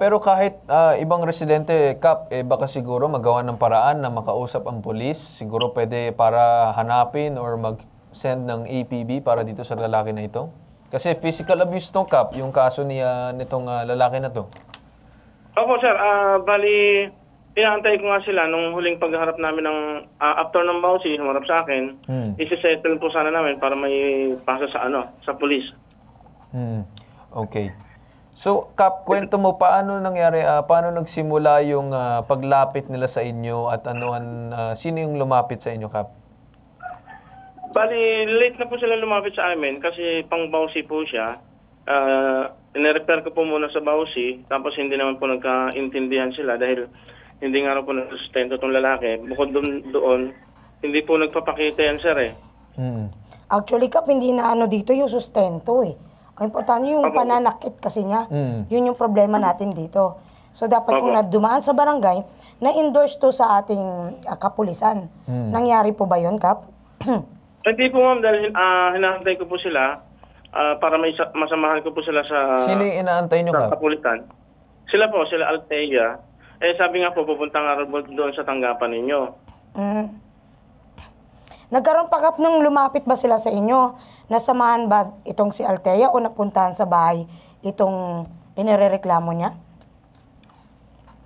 Pero kahit ibang residente, Kap, baka siguro magawa ng paraan na makausap ang polis. Siguro pwede para hanapin or mag-send ng APB para dito sa lalaki na ito. Kasi physical abuse to, Kap, yung kaso nitong lalaki na to.
Opo, sir. Bali, inaantay ko nga sila nung huling pagharap namin ng after ng Bausi, humarap sa akin, isi-settle po sana namin para may pasa sa police.
Okay. So, Kap, kwento mo paano nangyari, paano nagsimula yung paglapit nila sa inyo at sino yung lumapit sa inyo, Kap?
Bali, late na po sila lumapit sa amin kasi pang Bausi po siya. Ine-repair ko po muna sa Bausi, tapos hindi naman po nagkaintindihan sila dahil hindi nga raw po nagsustento itong lalaki. Bukod doon, hindi po nagpapakita yan, sir, eh.
Actually, Kap, hindi na dito yung sustento, eh. Ang importante yung pananakit kasi niya. Yun yung problema natin dito. So, dapat kung dumaan sa barangay, na-endorse to sa ating kapulisan. Nangyari po ba yun, Kap?
Hindi po, ma'am, dahil hinahantay ko po sila para masamahan ko po sila sa...
Sino yung inaantay nyo, Kap?
Kapulisan. Sila po, sila Altea. Sabi nga po, pupunta nga doon sa tanggapan ninyo.
Nagkaroon pa, Kap, nung lumapit ba sila sa inyo? Nasamahan ba itong si Altea o napuntahan sa bahay itong inirereklamo niya?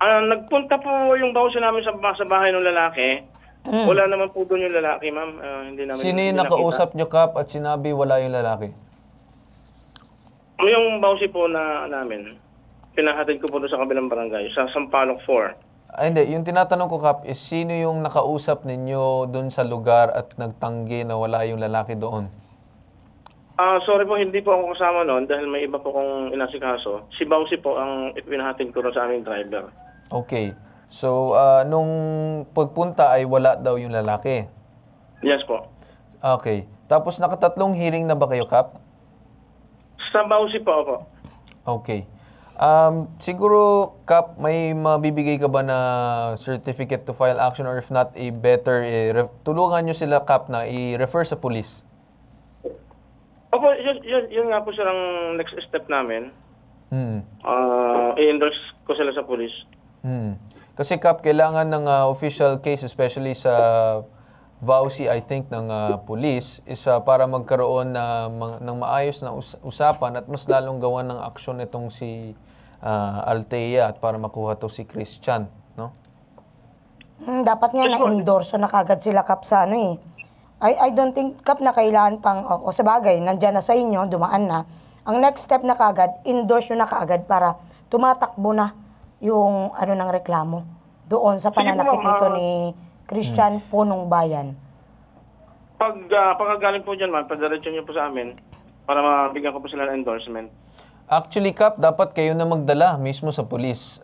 Nagpunta po yung Bausi namin sa bahay ng lalaki. Wala naman po doon yung lalaki, ma'am. Hindi namin
sino yung nakausap nyo, Kap, at sinabi wala yung lalaki?
Yung Bausi po namin, pinahatid ko po doon sa kabilang barangay, sa Sampaloc 4.
Hindi. Yung tinatanong ko, Kap, is sino yung nakausap ninyo doon sa lugar at nagtanggi na wala yung lalaki doon?
Sorry po, hindi po ako kasama noon dahil may iba po kong inasikaso. Si Bausi po ang pinahatid ko sa aming driver.
Okay. So, nung pagpunta ay wala daw yung lalaki?
Yes po.
Okay. Tapos nakatatlong hearing na ba kayo, Kap?
Sa Bausi po ako.
Okay. Siguro, Kap, may mabibigay ka ba na certificate to file action or if not, tulungan nyo sila, Kap, na i-refer sa police?
Opo, yun nga po silang next step namin. I-endorse ko sila sa police.
Kasi, Kap, kailangan ng official case, especially sa Bausi, I think, ng police, is para magkaroon ng maayos na usapan at mas lalong gawa ng aksyon itong si Altea at para makuha to si Christian, no?
Dapat nga na-endorse na kagad sila, Kap, sa I don't think, Kap, na kailangan pang, o sa bagay, nandyan na sa inyo, dumaan na. Ang next step na kagad, endorse nyo na kagad para tumatakbo na yung ng reklamo doon sa pananakit nito ni Christian Punong Bayan.
Pagkagaling po dyan, ma'am, padiretso nyo po sa amin para mabigyan ko po sila ng endorsement.
Actually, Kap, dapat kayo na magdala mismo sa pulis.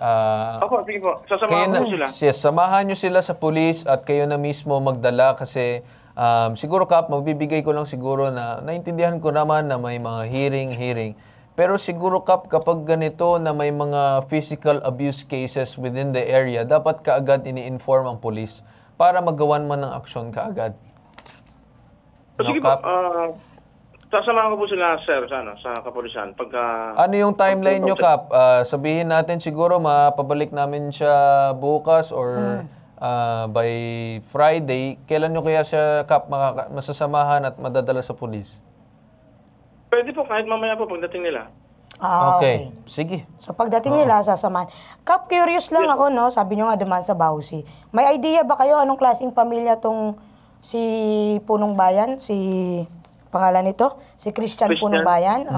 Opo, sige po. Sasamahan po sila.
Yes, samahan nyo sila sa pulis at kayo na mismo magdala kasi siguro, Kap, magbibigay ko lang siguro na naintindihan ko naman na may mga hearing. Pero siguro, Kap, kapag ganito na may mga physical abuse cases within the area, dapat kaagad ini-inform ang pulis para magawan man ng aksyon kaagad.
Sige po, sasamahan ko po sila, sir, sa kapulisan.
Ano yung timeline nyo, Kap? Sabihin natin siguro mapabalik namin siya bukas or by Friday. Kailan nyo kaya siya, Kap, masasamahan at madadala sa pulis?
Pwede po, kahit mamaya po pagdating nila.
Okay. Sige.
So pagdating nila, sasamahan. Kap, curious lang ako, no? Sabi nyo nga dumaan sa Bausi. May idea ba kayo anong klaseng pamilya tong si Punong Bayan? Si pangalan nito? Si Christian Punong Bayan?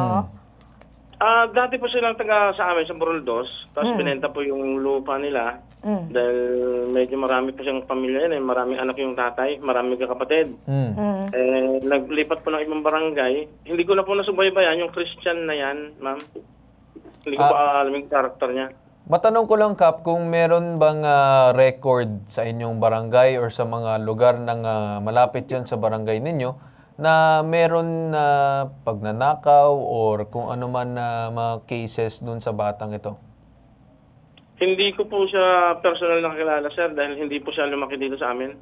Dati po silang taga sa amin sa Boroldos, tapos binenta po yung lupa nila dahil medyo marami po siyang pamilya yan, maraming anak yung tatay, maraming kapatid. Naglipat po ng ibang barangay. Hindi ko na po nasubaybayan yung Christian na yan, ma'am. Hindi ko pa alam yung karakter niya.
Matanong ko lang, Kap, kung meron bang record sa inyong barangay or sa mga lugar ng malapit yan sa barangay ninyo na meron na pagnanakaw or kung ano man na mga cases dun sa batang ito?
Hindi ko po siya personal nakilala, sir, dahil hindi po siya lumaki dito sa amin.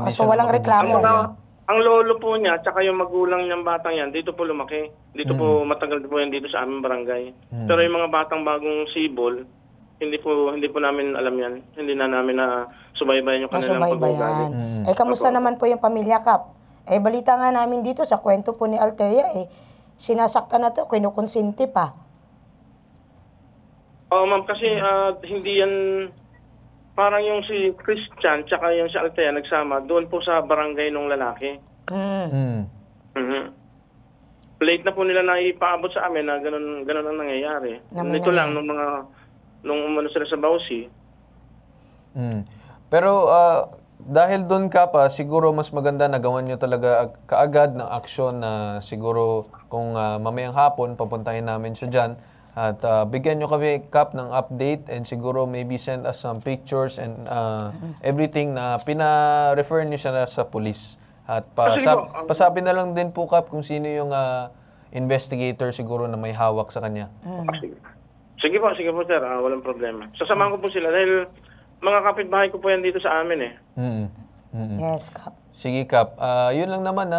So walang reklamo.
Ang lolo po niya, tsaka yung magulang niyang batang yan, dito po lumaki. Dito po, matagal po yan dito sa aming barangay. Pero yung mga batang bagong sibol, hindi po namin alam yan. Hindi na namin na subaybayan yung kanilang pag-uugali.
Kamusta naman po yung pamilya, Kap? Balita nga namin dito sa kwento po ni Althea, sinasaktan na to, kinukonsinti pa.
Ma'am, kasi hindi yan, parang yung si Christian, tsaka yung si Althea nagsama, doon po sa barangay nung lalaki. Late na po nila na ipaabot sa amin na ganun ang nangyayari. Nito lang, nung umano sila sa Bausi.
Pero, dahil doon ka pa, siguro mas maganda na gawan nyo talaga kaagad ng aksyon na siguro kung mamayang hapon, papuntahin namin siya dyan at bigyan nyo kami, Kap, ng update and siguro maybe send us some pictures and everything na pina-refer nyo siya sa police. At pasabi na lang din po, Kap, kung sino yung investigator siguro na may hawak sa kanya.
Sige po, sir. Walang problema. Sasamahan ko po sila dahil mga kapitbahay ko po yan dito sa amin
Yes, Kap.
Sige, Kap. Yun lang naman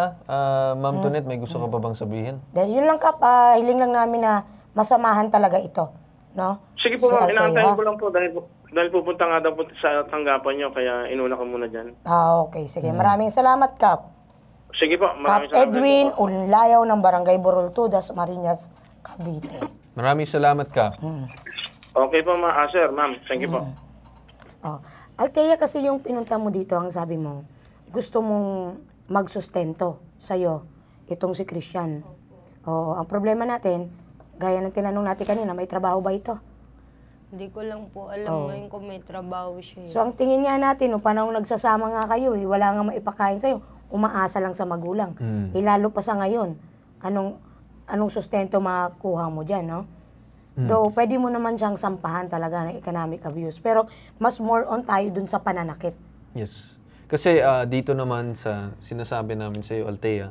Ma'am Tonet, may gusto ka pa bang sabihin?
Yun lang, Kap. Hiling lang namin na masamahan talaga ito. No?
Sige po, ma'am. Inaantayin ko lang po dahil pupunta nga daw po sa tanggapan nyo, kaya inuna ko muna dyan.
Okay. Sige. Maraming salamat, Kap.
Sige po. Maraming
Kap
salamat.
Edwin Unlayaw ng Barangay Borolto, Dasmariñas, Cavite.
Maraming salamat, Kap.
Okay po, sir, ma'am. Thank you po.
Althea, kasi yung pinunta mo dito, ang sabi mo, gusto mong magsustento sa'yo, itong si Christian. Ang problema natin, gaya ng tinanong natin kanina, may trabaho ba ito?
Hindi ko lang po alam ngayon kung may trabaho siya.
So ang tingin nga natin, nung panahon nagsasama nga kayo, wala nga maipakain sa'yo, umaasa lang sa magulang. Lalo pa sa ngayon, anong sustento makuha mo dyan, no? Though, pwede mo naman siyang sampahan talaga ng economic abuse. Pero, mas more on tayo dun sa pananakit.
Yes. Kasi dito naman sa sinasabi namin sa iyo, Althea,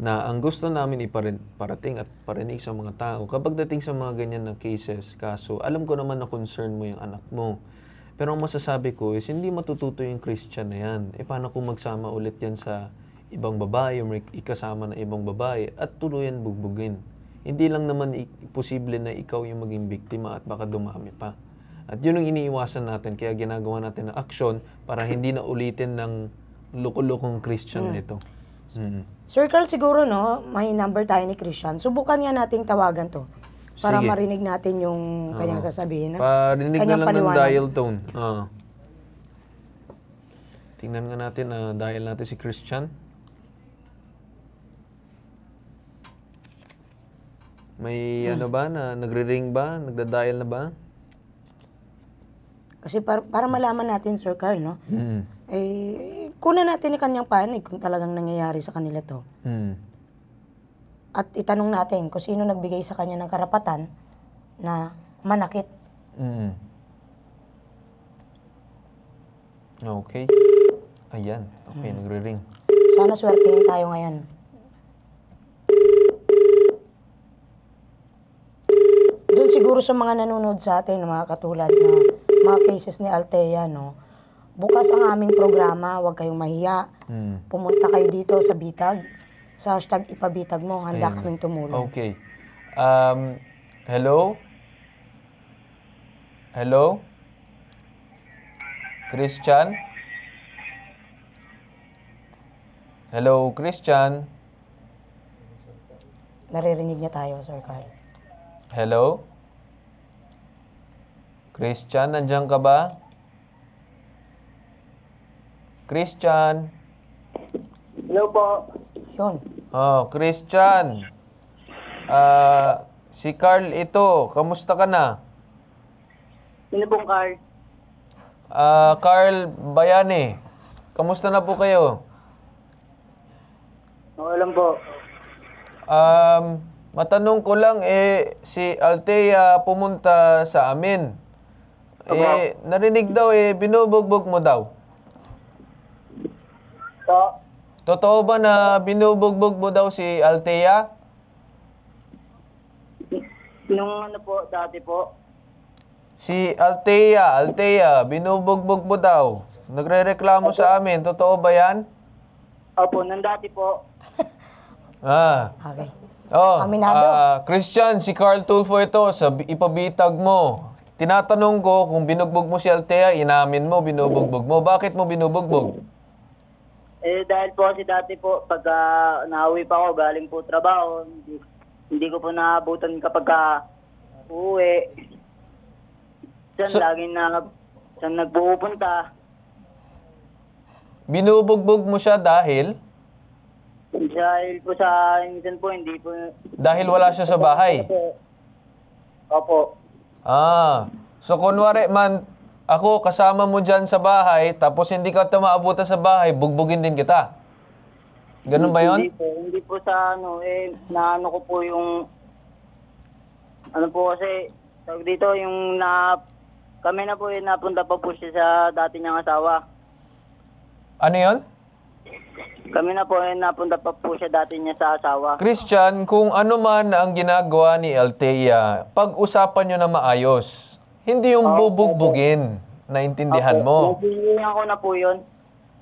na ang gusto namin iparating at parinig sa mga tao, kapag dating sa mga ganyan na cases, kaso, alam ko naman na concern mo yung anak mo. Pero ang masasabi ko is, hindi matututo yung Christian na yan. Paano kung magsama ulit yan sa ibang babae, o ikasama na ibang babae, at tuluyan bugbugin. Hindi lang naman posible na ikaw yung maging biktima at baka dumami pa. At yun ang iniiwasan natin, kaya ginagawa natin ng aksyon para hindi na ulitin ng loko-lokong Christian na ito.
Sir Carl, siguro, no, may number tayo ni Christian. Subukan nga nating tawagan to para marinig natin yung kanyang sasabihin.
Parinig na lang ng dial tone. Tingnan nga natin, dial natin si Christian. May ano ba na nagre-ring ba? Nagda-dial na ba?
Kasi para malaman natin, Sir Carl, no? Kunan natin yung kanyang panig kung talagang nangyayari sa kanila to. At itanong natin kung sino nagbigay sa kanya ng karapatan na manakit.
Okay. Ayan. Okay, nagre-ring.
Sana swertein tayo ngayon. Doon siguro sa mga nanonood sa atin, mga katulad na mga cases ni Althea, no? Bukas ang aming programa, huwag kayong mahiya. Pumunta kayo dito sa Bitag. Sa hashtag ipabitag mo, handa kaming tumulong.
Okay. Hello? Hello? Christian? Hello, Christian?
Naririnig niya tayo, Sir Carl.
Hello? Christian, nandiyan ka ba? Christian?
Hello po.
Yun.
Oh, Christian. Si Carl ito. Kamusta ka na?
Sino pong Carl?
Carl Bayani. Kamusta na po kayo?
Okay lang po.
Matanong ko lang, si Althea pumunta sa amin. Narinig daw, binubugbog mo daw. Totoo ba na binubugbog mo daw si Althea?
Nung ano po, dati po.
Si Althea, binubugbog mo daw. Nagrereklamo sa amin. Totoo ba yan?
Opo, nung dati po.
Okay. Aminado.
Christian, si Carl Tulfo ito, sa ipabitag mo. Tinatanong ko kung binugbog mo si Althea, inamin mo, binubugbog mo. Bakit mo binubugbog?
Dahil po kasi dati po, pagka nauwi pa ako, galing po trabaho, hindi ko po naabutan kapag uuwi. Saan nagpupunta.
Binubugbog mo siya dahil?
Dahil po sa minsan po, hindi po...
Dahil wala siya sa bahay?
Opo.
So kunwari man, ako kasama mo dyan sa bahay, tapos hindi ka maabutan sa bahay, bugbugin din kita. Ganun ba yun?
Hindi po sa naano ko po yung... Ano po kasi, dito yung kami na po napunta pa po siya sa dati niyang asawa.
Ano yun?
Kami na po napunta pa po siya dati niya sa asawa.
Christian, kung ano man ang ginagawa ni Althea, pag-usapan nyo na maayos. Hindi yung bubugbugin. Naintindihan mo?
Naintindihan ko na po yun.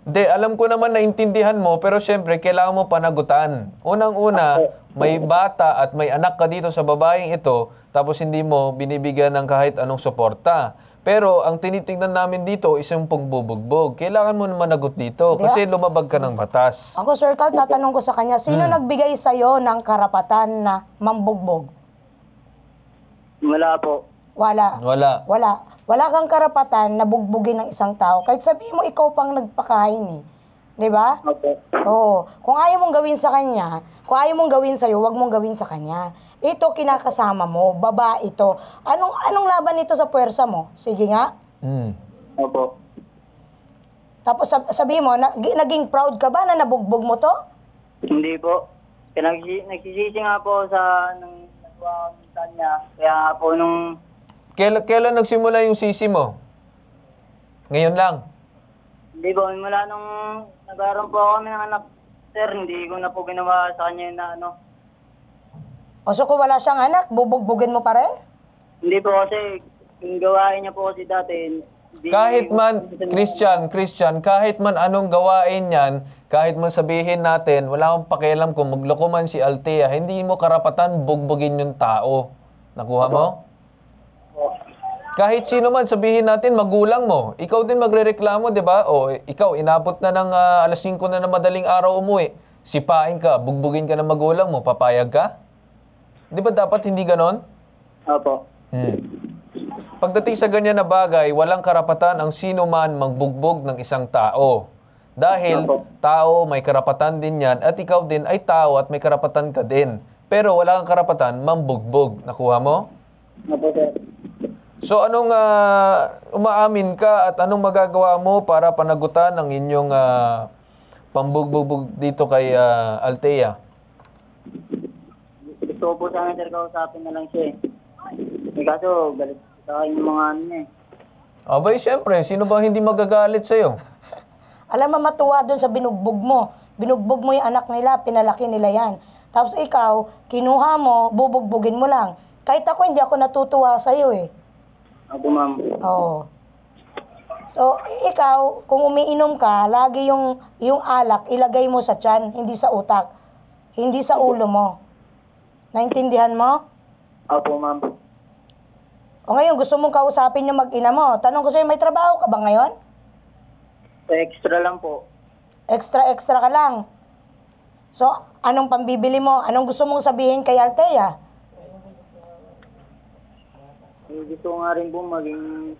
Hindi, alam ko naman naintindihan mo, pero syempre, kailangan mo panagutan. Unang-una, may bata at may anak ka dito sa babaeng ito, tapos hindi mo binibigyan ng kahit anong suporta. Pero ang tinitingnan namin dito is yung pagbubugbog. Kailangan mo naman managot dito kasi lumabag ka ng batas.
Ako, Sir Carl, tatanong ko sa kanya, sino nagbigay sa'yo ng karapatan na mambugbog?
Wala po.
Wala. Wala kang karapatan na bugbugin ng isang tao. Kahit sabihin mo, ikaw pang nagpakain eh. Di ba?
Okay.
Oo. Kung ayaw mong gawin sa kanya, kung ayaw mong gawin sa'yo, huwag mong gawin sa kanya. Ito, kinakasama mo, babae ito. Anong laban nito sa puwersa mo? Sige nga.
Opo.
Tapos sabihin mo, naging proud ka ba na nabugbog mo to?
Hindi po. Nagsisisi nga po sa nagawa niya. Kaya po nung...
Kailan nagsimula yung sisi mo? Ngayon lang?
Hindi po. Mula nung nag-aaral po kami ng anak, sir, hindi ko na po ginawa sa kanya na ano.
O so kung wala siyang anak, bubugbugin mo pa rin?
Hindi po kasi yung gawain niya po kasi dati.
Kahit man, Christian, kahit man anong gawain yan, kahit man sabihin natin, wala akong pakialam kung magloko man si Althea, hindi mo karapatan bugbugin yung tao. Nakuha mo? Kahit sino man, sabihin natin, magulang mo. Ikaw din magrereklamo, di ba? O ikaw, inabot na ng alas 5 na madaling araw umuwi. Sipain ka, bugbugin ka ng magulang mo, papayag ka? Di ba dapat hindi ganon?
Opo.
Pagdating sa ganyan na bagay, walang karapatan ang sino man magbugbog ng isang tao. Dahil tao, may karapatan din yan, at ikaw din ay tao at may karapatan ka din. Pero wala kang karapatan mambugbog. Nakuha mo?
Opo, sir.
So anong umaamin ka at anong magagawa mo para panagutan ang inyong pambugbog dito kay Althea?
Gusto ko po sana, sir, kausapin na lang siya eh. Kaso, galit sa akin yung mga ano niya eh.
Abay, siyempre, sino ba hindi magagalit sa'yo?
Alam mo, matuwa doon sa binugbog mo. Binugbog mo yung anak nila, pinalaki nila yan. Tapos ikaw, kinuha mo, bubugbugin mo lang. Kahit ako, hindi ako natutuwa sa'yo eh.
Ako, ma'am.
Oo. So, ikaw, kung umiinom ka, lagi yung alak, ilagay mo sa tiyan, hindi sa utak. Hindi sa ulo mo. Naintindihan mo?
Opo, ma'am.
O ngayon, gusto mong kausapin yung mag-ina mo. Tanong ko sa'yo, may trabaho ka ba ngayon?
Extra lang po.
Extra ka lang. So, anong pambibili mo? Anong gusto mong sabihin kay Althea?
Gusto ko nga rin po maging,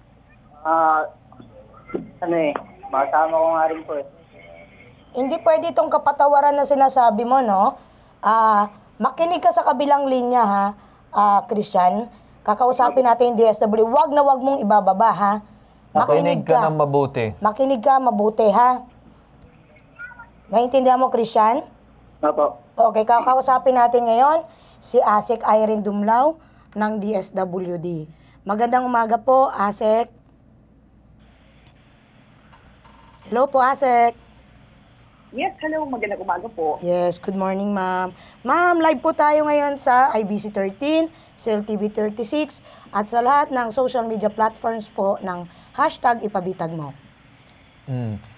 masama ko nga rin po eh.
Hindi pwede itong kapatawaran na sinasabi mo, no? Makinig ka sa kabilang linya, ha? Christian. Kakausapin natin yung DSWD. Wag na wag mong ibababa, ha?
Makinig ka ng mabuti.
Makinig ka mabuti, ha? Naiintindihan mo, Christian?
Opo.
Okay, kakausapin natin ngayon si ASEC Irene Dumlao ng DSWD. Magandang umaga po, ASEC. Hello po, ASEC.
Yes, hello. Magandang umaga po.
Yes, good morning, ma'am. Ma'am, live po tayo ngayon sa IBC 13, CLTV 36, at sa lahat ng social media platforms po ng #ipabitag mo.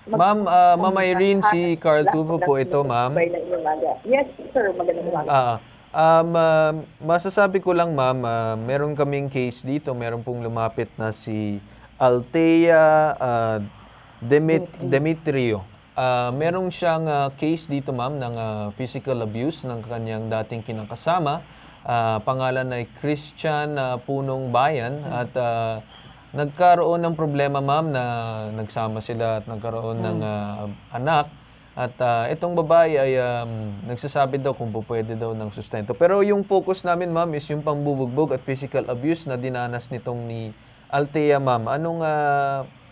Ma'am, Ma'am Irene, si Carl Tufo po ito, ma'am.
Yes, sir. Magandang umaga.
Masasabi ko lang, ma'am, meron kaming case dito. Meron pong lumapit na si Althea Demetrio. Merong siyang case dito, ma'am, ng physical abuse ng kanyang dating kinakasama. Pangalan ay Christian Punong Bayan at nagkaroon ng problema, ma'am, na nagsama sila at nagkaroon ng anak. At itong babae ay nagsasabi daw kung pwede daw ng sustento. Pero yung focus namin, ma'am, is yung pambubugbog at physical abuse na dinanas nitong ni Althea, ma'am. Anong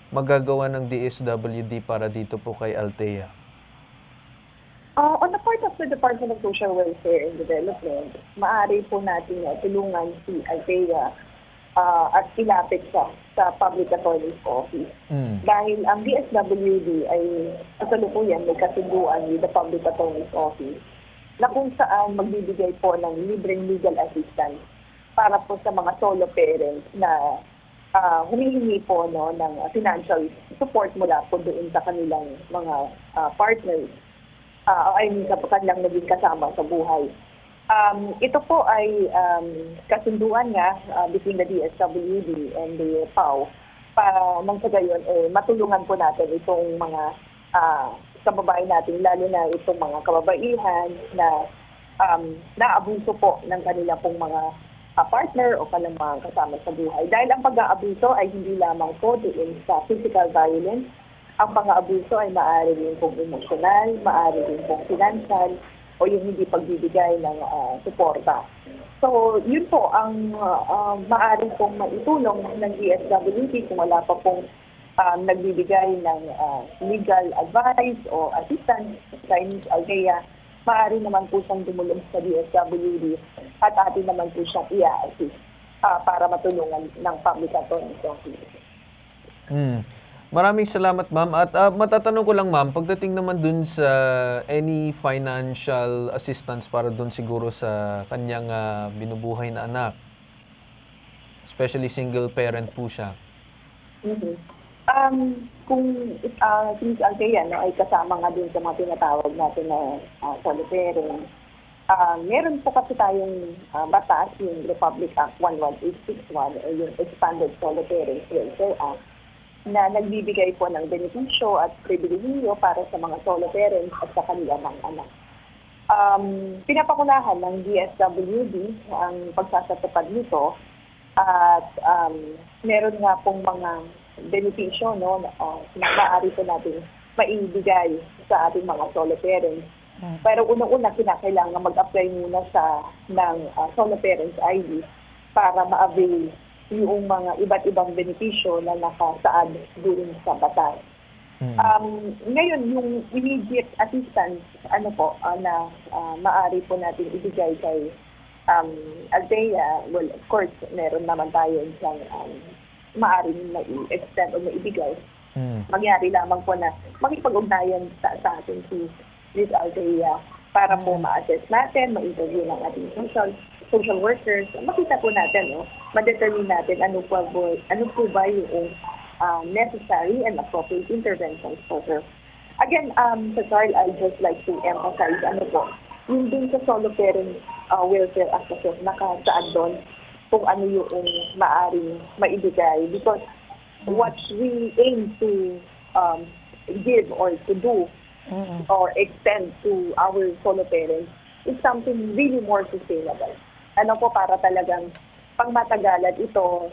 magagawa ng DSWD para dito po kay Althea?
On the part of the Department of Social Welfare and Development, maaari po natin tulungan si Althea at ilapit sa Public Attorney's Office. Dahil ang DSWD ay kasalukuyan may kasunduan with the Public Attorney's Office na kung saan magbibigay po ng libreng legal assistance para po sa mga solo parents na humihingi po ng financial support mula po doon sa kanilang mga partners, sa kanilang naging kasama sa buhay. Ito po ay kasunduan nga between the DSWD and the PAW para nang sa gayon matulungan po natin itong mga kababayan natin, lalo na itong mga kababaihan na naabuso po ng kanila pong mga partner o kanilang mga kasama sa buhay. Dahil ang pag-aabuso ay hindi lamang po doon sa physical violence, ang pang-aabuso ay maaari rin pong emosyonal, maaari rin pong financial, o yung hindi pagbibigay ng suporta. So, yun po ang maaari pong maitulong ng DSWD kung wala pa pong nagbibigay ng legal advice o assistance sa Ms. Althea. Maaari naman po siyang dumulong sa DSWD at atin naman po siyang i-assist para matulungan ng Public Attorney's Office.
Maraming salamat, ma'am. At matatanong ko lang, ma'am, pagdating naman dun sa any financial assistance para dun siguro sa kanyang binubuhay na anak, especially single parent po siya.
Kung si Ms. Althea ay kasama nga din sa mga tinatawag natin na solo parents, meron po kasi tayong batas, yung Republic Act 11861 o yung Expanded Solo Parents Welfare Act, na nagbibigay po ng benepisyo at pribilehiyo para sa mga solo parents at sa kanilang mga anak. Pinapakunahan ng DSWD ang pagsasatupad nito at meron nga pong mga benepisyo na maaari po natin maibigay sa ating mga solo parents. Pero unang-una, kinakailangan mag-apply muna ng solo parents ID para ma-avail yung mga iba't ibang benepisyo na nakasaad doon sa batas. Ngayon, yung immediate assistance, na maaari po natin ibigay kay Althea, well, of course, meron naman tayo isang maaaring mai-extend o maibigay. Magyari lamang po na makipag-ugnayan sa atin si Ms. Althea para po ma-assess natin, ma-interview ng ating social workers, makita po natin, ma-determine natin ano po ba yung necessary and appropriate interventions for her. Again, Sir Carl, I'd just like to emphasize, yung din sa solo parent welfare assessment, nakasaad doon kung ano yung maaaring maibigay. Because what we aim to give or to do or extend to our solo parents is something really more sustainable. Para talagang pangmatagalan ito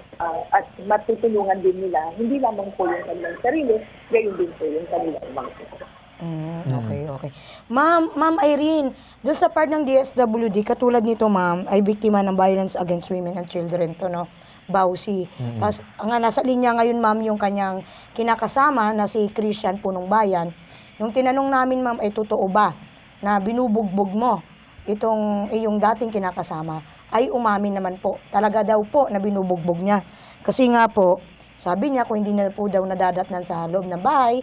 at matutulungan din nila, hindi lamang po yung kanilang sarili, gayon din po yung kanilang mga.
Okay. Ma'am Irene, doon sa part ng DSWD, katulad nito ma'am, ay biktima ng violence against women and children to, no? Bausi. Tapos, nga nasa linya ngayon ma'am yung kanyang kinakasama na si Christian Punong Bayan. Nung tinanong namin ma'am, ay totoo ba na binubugbog mo itong iyong dating kinakasama, ay umamin naman po. Talaga daw po na binubugbog niya. Kasi nga po, sabi niya kung hindi na po daw nadadatnan sa loob ng bahay,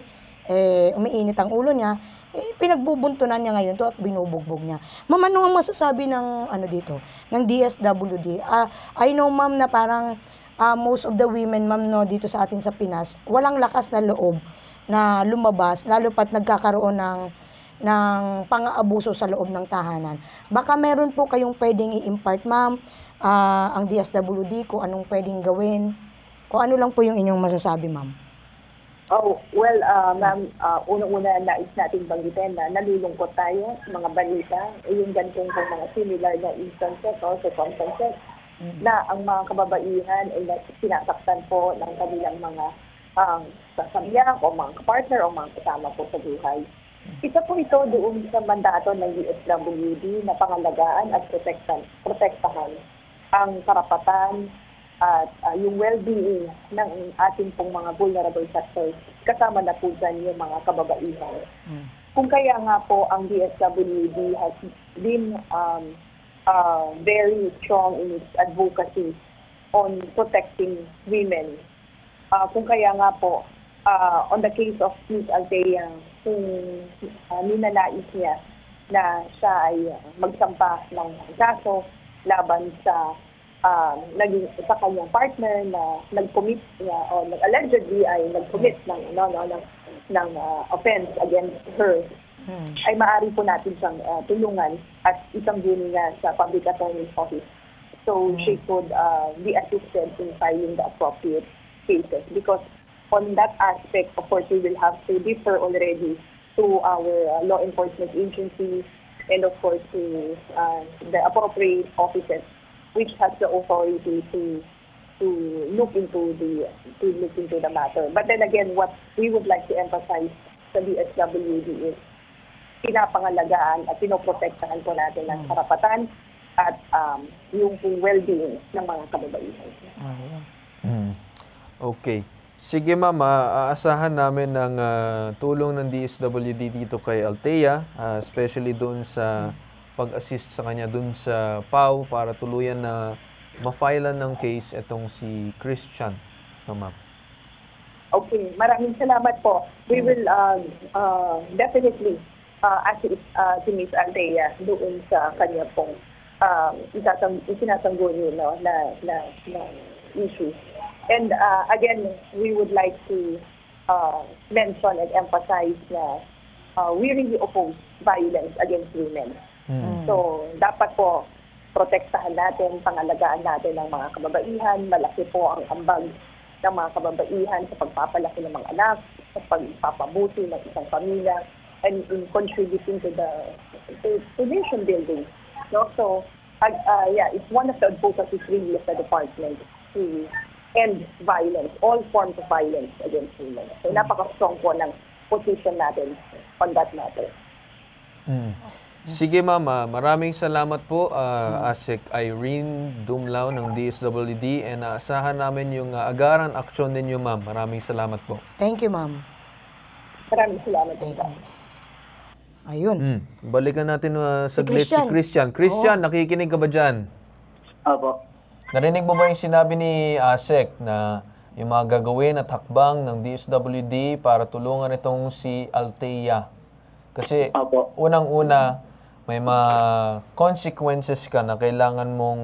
umiinit ang ulo niya, pinagbubuntunan niya ngayon to at binubugbog niya. Ma'am, ano ang masasabi ng dito, ng DSWD? I know ma'am na parang most of the women ma'am no dito sa atin sa Pinas, walang lakas na loob na lumabas, lalo pat nagkakaroon ng pang-aabuso sa loob ng tahanan. Baka meron po kayong pwedeng i-impart ma'am, ang DSWD, kung anong pwedeng gawin, kung ano lang po yung inyong masasabi ma'am.
Oh, well, ma'am, unang-una nais natin banggitin na nalulungkot tayo sa mga balita, yung ganitong mga similar na instances o circumstances na ang mga kababaihan ay sinasaktan po ng kanilang mga kasamyak o mga partner o mga kasama po sa buhay. Isa po ito doon sa mandato ng DSWD na pangalagaan at protektahan ang karapatan at yung well-being ng ating pong mga vulnerable sectors, kasama na po dyan yung mga kababaihan. Kung kaya nga po ang DSWD has been very strong in its advocacy on protecting women. Kung kaya nga po, on the case of Ms. Althea, kung ninanais niya na siya ay magsampa ng kaso laban sa naging sa kanyang partner na nag-commit o allegedly ay nag-commit ng offense against her, ay maaari po natin siyang tulungan at isang guni nga sa Public Attorney's Office. So she could be assisted in filing the appropriate cases, because on that aspect, of course, we will have to defer already to our law enforcement agencies and of course to the appropriate offices which has the authority to look into the matter. But then again, what we would like to emphasize sa DSWD is pinapangalagaan at pinoprotektahan po natin ang karapatan at yung well-being ng mga kababaihan.
Okay. Sige ma'am, aasahan namin ng tulong ng DSWD dito kay Althea, especially doon sa pag-assist sa kanya doon sa PAW para tuluyan na ma-filean ng case itong si Christian. Ma'am.
Okay, maraming salamat po. We will definitely assist si Ms. Althea doon sa kanya pong isinasangguni na issue. And again, we would like to mention and emphasize na we really oppose violence against women. So, dapat po protektahan natin, pangalagaan natin ang mga kababaihan. Malaki po ang ambag ng mga kababaihan sa pagpapalaki ng mga anak, sa pagpapabuti ng isang pamilya, and in contributing to nation building. No? So, it's one of the advocacies really of the department to end violence, all forms of violence against women. So, napaka-strong po ng position natin on that matter.
Sige ma'am, maraming salamat po ASEC Irene Dumlao ng DSWD, and aasahan namin yung agarang aksyon ninyo ma'am. Maraming salamat po.
Thank you ma'am.
Maraming salamat po.
Ayun.
Balikan natin saglit si Christian. Christian, nakikinig ka ba dyan?
Opo.
Narinig mo ba yung sinabi ni ASEC na yung mga gagawin at hakbang ng DSWD para tulungan itong si Althea? Kasi unang-una, may mga consequences ka na kailangan mong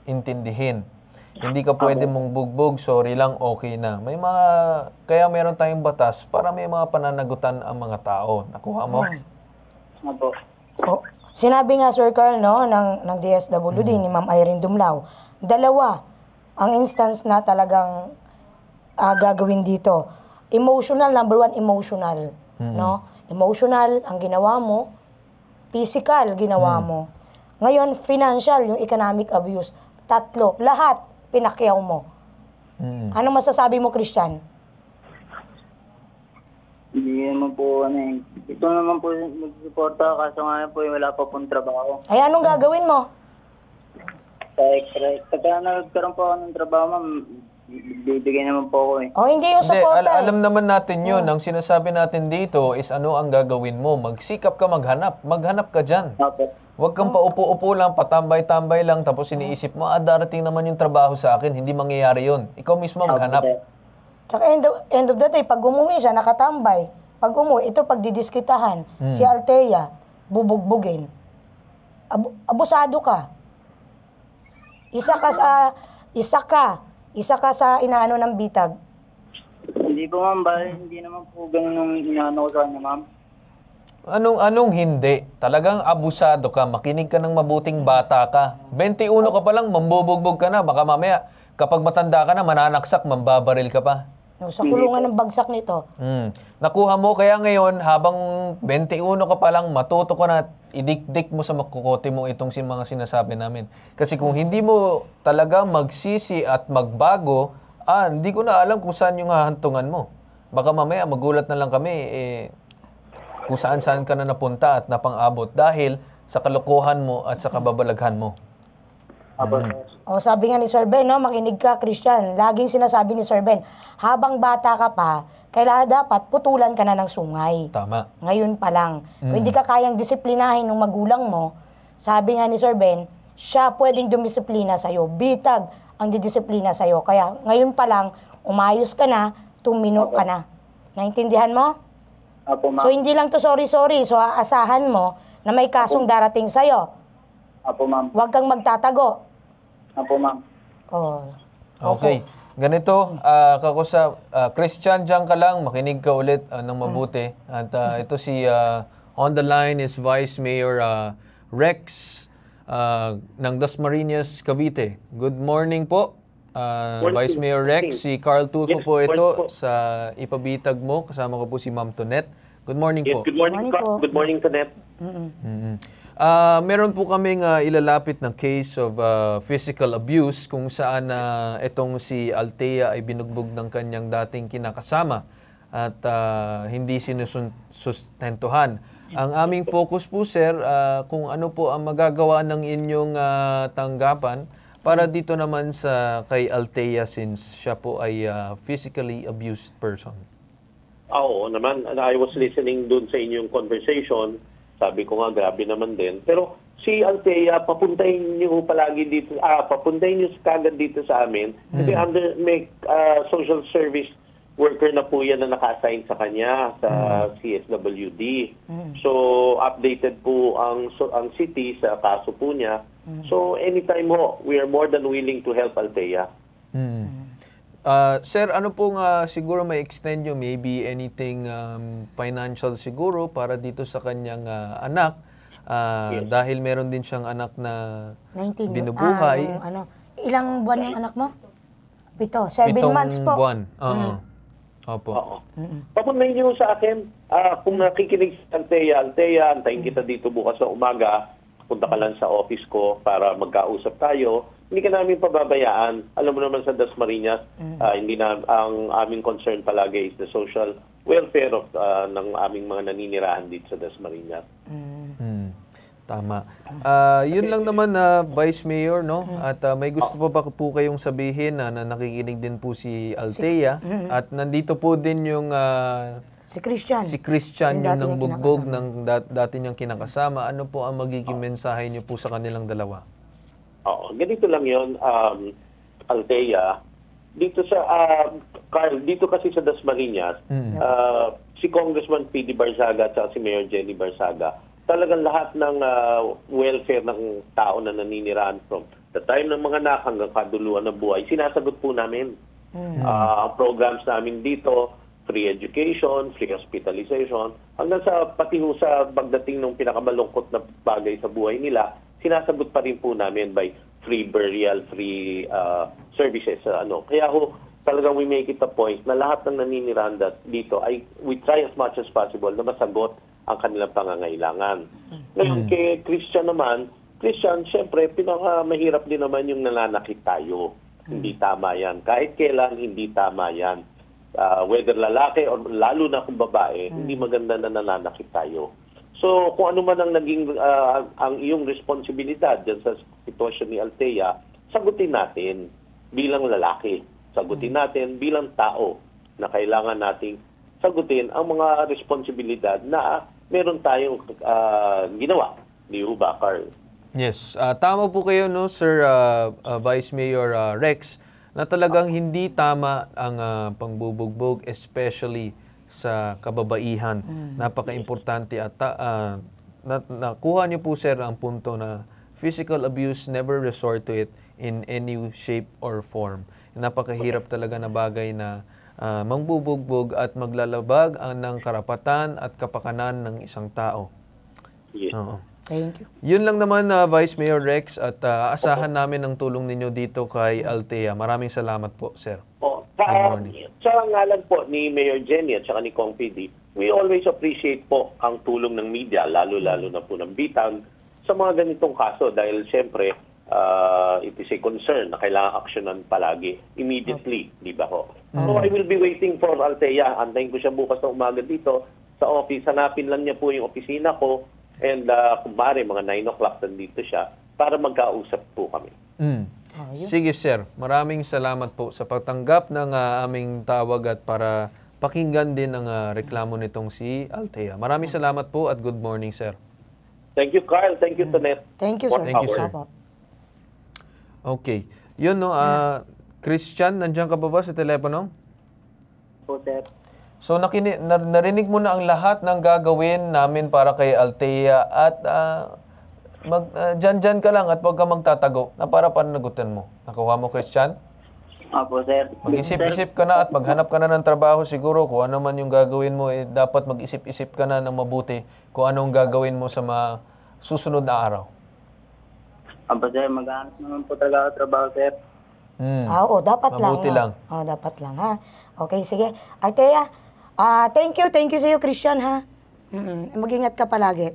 intindihin. Hindi ka pwede mong bugbog, sorry lang, okay na. Kaya meron tayong batas para may mga pananagutan ang mga tao. Nakuha mo?
Sinabi nga Sir Carl ng DSWD ni Ma'am Irene Dumlao, dalawa ang instance na talagang gagawin dito. Emotional, number one, emotional. No? Emotional ang ginawa mo, physical ginawa mo. Ngayon, financial, yung economic abuse. Tatlo, lahat pinakyaw mo. Anong masasabi mo, Christian?
Hindi naman po, ito naman po nagsuporta, kaso nga po, wala pa pong trabaho.
Ay, anong gagawin mo?
Sa extra, kaya nagkaroon po ako ng trabaho, ma'am, bibigay naman po ako eh.
O, hindi yung
Hindi,
suporta.
alam naman natin yun. Ang sinasabi natin dito is ano ang gagawin mo. Magsikap ka maghanap. Maghanap ka dyan.
Opo.
Huwag kang paupo-upo lang, patambay-tambay lang, tapos iniisip mo, darating naman yung trabaho sa akin. Hindi mangyayari yun. Ikaw mismo maghanap.
Tsaka end of the day, pag umuwi siya, nakatambay. Pag umuwi, ito pagdidiskitahan, si Althea, bubugbugin. Abusado ka. Isa ka sa inaano ng bitag.
Hindi po, ma'am, hindi naman po ganun yung inaano ko sa kanya, ma'am.
Anong hindi? Talagang abusado ka, makinig ka ng mabuting bata ka. 21 ka pa lang, mambubugbog ka na. Baka mamaya, kapag matanda ka na, mananaksak, mambabaril ka pa.
Sa kulungan ng bagsak nito.
Nakuha mo, kaya ngayon, habang 21 ka pa lang, matuto ka na, idikdik mo sa makukote mo itong mga sinasabi namin. Kasi kung hindi mo talaga magsisi at magbago, hindi ko na alam kung saan yung hahantungan mo. Baka mamaya, magulat na lang kami, kung saan-saan ka na napunta at napang-abot dahil sa kalokohan mo at sa kababalaghan mo.
O, sabi nga ni Sir Ben, no, makinig ka, Christian. Laging sinasabi ni Sir Ben, habang bata ka pa, kailangan dapat putulan ka na ng sungay.
Tama.
Ngayon pa lang. Kung hindi ka kayang disiplinahin ng magulang mo, sabi nga ni Sir Ben, siya pwedeng dumisiplina sa'yo. Bitag ang didisiplina sa'yo. Kaya ngayon pa lang, umayos ka na, tumino ka na. Naintindihan mo?
Apo, ma'am.
So, hindi lang to sorry-sorry. So, aasahan mo na may kasong darating sa'yo.
Apo, ma'am.
Huwag kang magtatago.
Apo, ma'am.
Oh.
Okay. Ganito, Christian, dyan ka lang, makinig ka ulit ng mabuti. At ito si, on the line is Vice Mayor Rex ng Dasmariñas, Cavite. Good morning po, Vice Mayor Rex. Si Carl Tulfo po ito sa ipabitag mo. Kasama ko po si Ma'am Tonet. Good morning po.
Good morning po. Good morning, Tonet.
Meron po kaming ilalapit ng case of physical abuse kung saan itong si Althea ay binugbog ng kanyang dating kinakasama at hindi sinusustentuhan. Ang aming focus po, sir, kung ano po ang magagawa ng inyong tanggapan para dito naman sa kay Althea since siya po ay physically abused person.
Oo naman, I was listening dun sa inyong conversation. Sabi ko nga, grabe naman din. Pero si Althea, papuntahin niyo palagi dito, papuntahin niyo kagad dito sa amin. Kasi may social service worker na po yan na naka-assign sa kanya, sa CSWD. So, updated po ang city sa kaso po niya. So, anytime ho, we are more than willing to help Althea.
Sir, ano pong siguro may extend nyo, maybe anything financial siguro para dito sa kanyang anak dahil meron din siyang anak na
19,
binubuhay.
Ilang buwan yung anak mo? 7 months po.
7 buwan. Opo.
Papuntahin niyo sa akin, kung nakikinig sa Althea, antayin kita dito bukas sa umaga, punta ka lang sa office ko para magkausap tayo. Hindi ka namin pababayaan. Alam mo naman sa Dasmariñas, hindi na ang aming concern palagi is the social welfare of ng aming mga naninirahan dito sa Dasmariñas.
Tama. Yun lang naman Vice Mayor, no? At may gusto pa po kayong sabihin na nakikinig din po si Althea at nandito po din yung
si Christian.
Si Christian yung nang bugbog ng dati niyang kinakasama. Ano po ang magiging mensahe niyo po sa kanilang dalawa?
Oo, ganito lang yun, Althea. Dito sa, Carl, dito kasi sa Dasmariñas, si Congressman P.D. Barzaga at si Mayor Jenny Barzaga, talagang lahat ng welfare ng tao na naninirahan from the time ng mga anak hanggang kaduluan ng buhay, sinasagot po namin. Ang programs namin dito, free education, free hospitalization, hanggang sa pati ho sa pagdating ng pinakamalungkot na bagay sa buhay nila, sinasagot pa rin po namin by free burial, free services. Kaya ho, talagang we make it a point na lahat ng naninirahan dito ay we try as much as possible na masagot ang kanilang pangangailangan. Ngayon kay Christian naman, syempre, pinakamahirap din naman yung nananakit tayo. Hindi tama yan. Kahit kailan, hindi tama yan. whether lalaki o lalo na kung babae, hindi maganda na nananakit tayo. So kung ano man ang naging ang iyong responsibilidad dyan sa sitwasyon ni Althea, sagutin natin bilang lalaki. Sagutin natin bilang tao na kailangan nating sagutin ang mga responsibilidad na meron tayong ginawa. Di ba, Carl?
Yes. Tama po kayo, no, Sir Vice Mayor Rex, na talagang hindi tama ang pangbubugbog, especially sa kababaihan. Napaka-importante at nakuha niyo po, sir, ang punto na physical abuse, never resort to it in any shape or form. Napakahirap talaga na bagay na mangbubugbog at maglalabag ng karapatan at kapakanan ng isang tao.
Yes.
Oo.
Thank you.
Yun lang naman, Vice Mayor Rex, at asahan namin ang tulong ninyo dito kay Althea. Maraming salamat po, sir.
Sa ngalan po ni Mayor Jenny at saka ni Kong PD, we always appreciate po ang tulong ng media, lalo-lalo na po ng Bitag, sa mga ganitong kaso dahil siyempre it is a concern na kailangan aksyonan palagi, immediately, di ba ho? So I will be waiting for Althea. Antayin ko siya bukas na umaga dito sa office. Hanapin lang niya po yung opisina ko and kung maaari, mga 9 o'clock nandito siya para magkausap po kami.
Sige, sir. Maraming salamat po sa pagtanggap ng aming tawag at para pakinggan din ang reklamo nitong si Althea. Maraming salamat po at good morning, sir.
Thank you, Carl. Thank you, Tonet.
Thank you, sir.
Thank you, sir. Okay. Yun, no. Christian, nandiyan ka ba sa telepono?
Po, sir.
So, narinig mo na ang lahat ng gagawin namin para kay Althea at dyan ka lang at huwag ka magtatago na para panagutan mo. Nakuha mo, Christian?
Opo, sir.
Mag-isip-isip ka na at maghanap ka na ng trabaho siguro. Kung ano man yung gagawin mo, dapat mag-isip-isip ka na ng mabuti kung anong gagawin mo sa mga susunod na araw.
Opo, sir. Maghanap naman po talaga ako trabaho, sir.
Oo, dapat
Mabuti lang.
Oo, dapat lang, ha? Okay, sige. Althea, thank you sa iyo, Christian, ha? Mag-ingat ka palagi.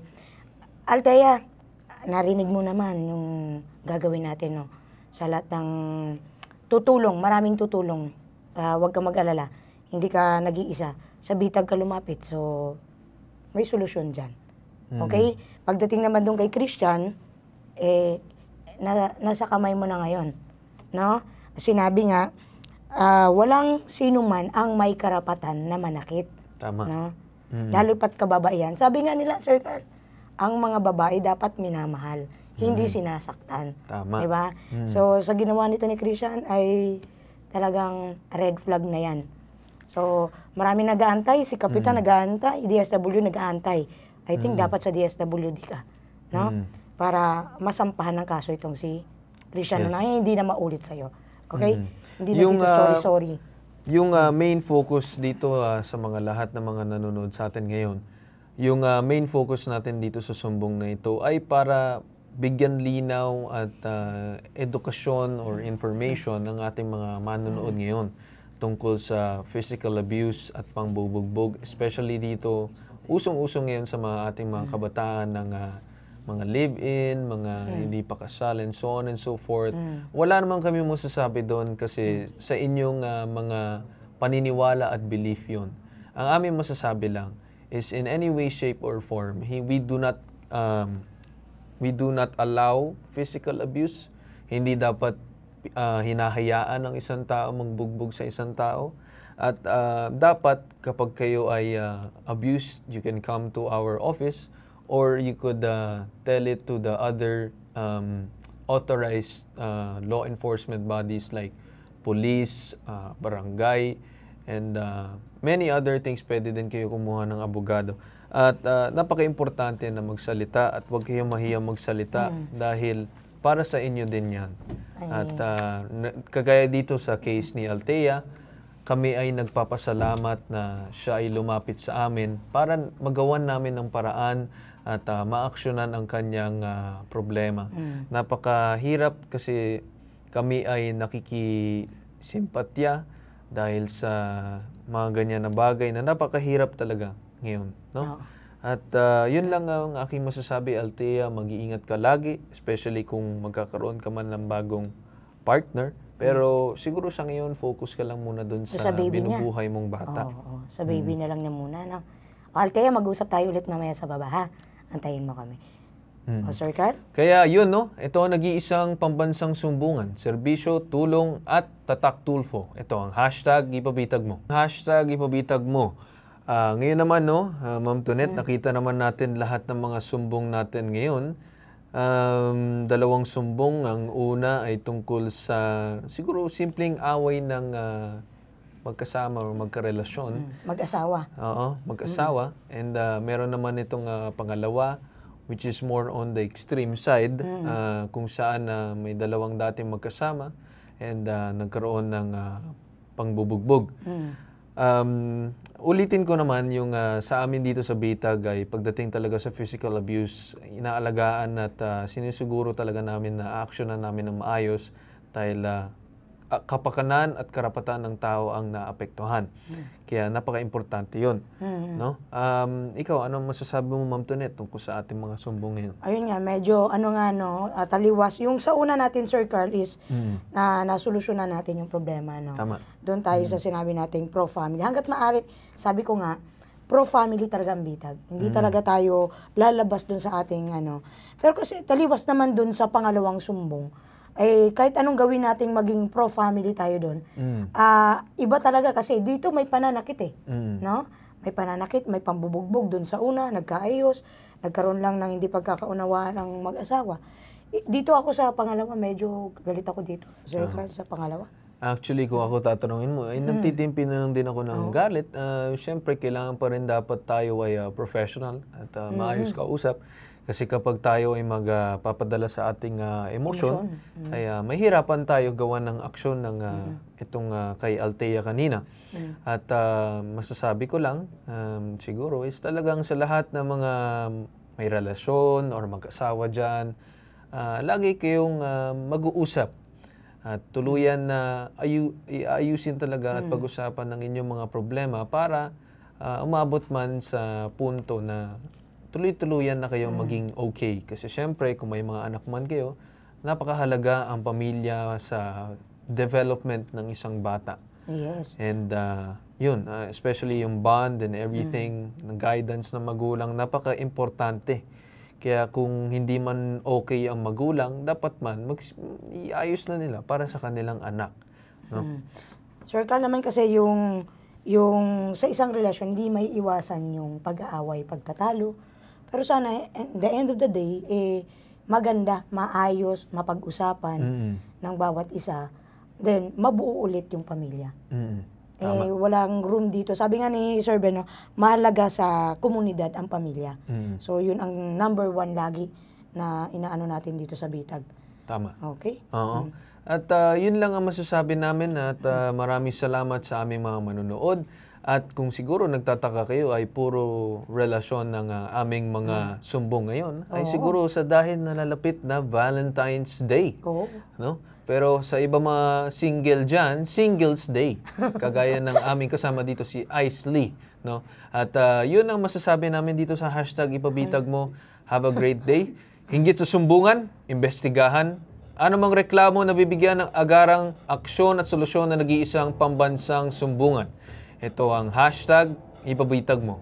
Althea, narinig mo naman yung gagawin natin, no? Sa lahat ng tutulong, maraming tutulong. Huwag ka mag-alala. Hindi ka nag-iisa. Sa Bitag ka lumapit. So, may solusyon dyan. Okay? Pagdating naman doon kay Christian, nasa kamay mo na ngayon. No? Sinabi nga, walang sino man ang may karapatan na manakit.
Tama.
No? Lalo pat kababaihan. Sabi nga nila, Sir Carl, ang mga babae dapat minamahal, hindi sinasaktan.
Tama.
Diba? So, sa ginawa nito ni Christian ay talagang red flag na yan. So, marami nag-aantay, si Kapitan nag-aantay, DSW nag-aantay. I think dapat sa DSWD ka, no? Para masampahan ng kaso itong si Christian na hindi na maulit sa'yo. Okay? Hindi na dito sorry.
Yung main focus dito sa mga lahat ng mga nanonood sa atin ngayon, yung main focus natin dito sa sumbong na ito ay para bigyan linaw at edukasyon or information ng ating mga manonood ngayon tungkol sa physical abuse at pangbubugbog, especially dito, usong-usong ngayon sa mga ating mga kabataan ng mga live-in, mga hindi pa kasal, and so on and so forth. Wala naman kami masasabi doon kasi sa inyong mga paniniwala at belief yun. Ang aming masasabi lang is in any way, shape, or form, we do not allow physical abuse. Hindi dapat hinahayaan ng isang tao magbugbog sa isang tao. At dapat kapag kayo ay abused, you can come to our office or you could tell it to the other authorized law enforcement bodies like police, barangay, and many other things. Pwede din kayo kumuha ng abogado. At napaka-importante na magsalita at huwag kayong mahiyang magsalita dahil para sa inyo din yan. At kagaya dito sa case ni Althea, kami ay nagpapasalamat na siya ay lumapit sa amin para magawan namin ng paraan at maaksyonan ang kanyang problema. Napakahirap kasi kami ay nakikisimpatya dahil sa mga ganyan na bagay na napakahirap talaga ngayon, no? At yun lang ang aking masasabi, Althea, mag-iingat ka lagi, especially kung magkakaroon ka man ng bagong partner. Pero siguro sa ngayon, focus ka lang muna dun sa
baby
binubuhay mong bata.
Oo, sa baby na lang niya muna. No? Althea, mag-usap tayo ulit mamaya sa baba, ha? Antayin mo kami. O, Sir Carl?
Kaya yun, no? Ito ang nag-iisang pambansang sumbungan, serbisyo, tulong at tatak tulfo. Ito ang hashtag ipabitag mo. Hashtag ipabitag mo. Ngayon naman, no, Ma'am Tonet, nakita naman natin lahat ng mga sumbong natin ngayon. Dalawang sumbong. Ang una ay tungkol sa siguro simpleng away ng magkasama o magkarelasyon.
Mag-asawa.
Oo, mag-asawa. And meron naman itong pangalawa, which is more on the extreme side, kung saan may dalawang dating magkasama and nagkaroon ng pangbubugbog. Ulitin ko naman yung sa amin dito sa Bitag ay pagdating talaga sa physical abuse, inaalagaan at sinisiguro talaga namin na actionan namin ng maayos dahil kapakanan at karapatan ng tao ang naapektuhan. Kaya napaka-importante yun. No? Ikaw, ano masasabi mo, Ma'am Tonet, tungkol sa ating mga sumbong ngayon?
Ayun nga, medyo taliwas. Yung sa una natin, Sir Carl, is na nasolusyonan natin yung problema. No?
Tama.
Doon tayo sa sinabi nating pro-family. Hanggat maaari, sabi ko nga, pro-family talaga ang Bitag. Hindi talaga tayo lalabas doon sa ating Pero kasi taliwas naman doon sa pangalawang sumbong. Kahit anong gawin nating maging pro-family tayo doon, iba talaga kasi dito may pananakit no? May pananakit, may pambubugbog doon sa una, nagkaayos, nagkaroon lang ng hindi pagkakaunawaan ng mag-asawa. Dito ako sa pangalawa, medyo galit ako dito, Sir Carl, sa pangalawa.
Actually, kung ako tatanungin mo, ay nagtitimpi na lang din ako ng galit. Siyempre, kailangan pa rin dapat tayo ay professional at maayos kausap. Kasi kapag tayo ay magpapadala sa ating emosyon, ay mahirapan tayo gawa ng aksyon ng itong kay Althea kanina. At masasabi ko lang, siguro, is talagang sa lahat ng mga may relasyon or mag-asawa dyan, lagi kayong mag-uusap. At tuluyan na ayusin talaga at pag-usapan ng inyong mga problema para umabot man sa punto na tuloy-tuluyan na kayong maging okay. Kasi syempre, kung may mga anak man kayo, napakahalaga ang pamilya sa development ng isang bata.
Yes.
And yun, especially yung bond and everything, ng guidance ng magulang, napaka-importante. Kaya kung hindi man okay ang magulang, dapat man iayos na nila para sa kanilang anak. No?
Sir Carl, naman kasi yung sa isang relasyon, hindi may iwasan yung pag-aaway, pagtatalo. Pero sana, at the end of the day, maganda, maayos, mapag-usapan ng bawat isa. Then, mabuo ulit yung pamilya. Walang room dito. Sabi nga ni Sir Ben, mahalaga sa komunidad ang pamilya. So, yun ang number one lagi na inaano natin dito sa Bitag.
Tama.
Okay?
Oo. At yun lang ang masasabi namin at maraming salamat sa aming mga manonood. At kung siguro nagtataka kayo ay puro relasyon ng aming mga sumbong ngayon, ay siguro sa dahil nalalapit na Valentine's Day. No? Pero sa iba mga single dyan, Singles Day. Kagaya ng aming kasama dito si Ice Lee. No? At yun ang masasabi namin dito sa hashtag ipabitag mo. Have a great day. Hinggit sa sumbungan, imbestigahan. Anumang reklamo na bibigyan ng agarang aksyon at solusyon na nag-iisang pambansang sumbungan. Ito ang hashtag ipabitag mo.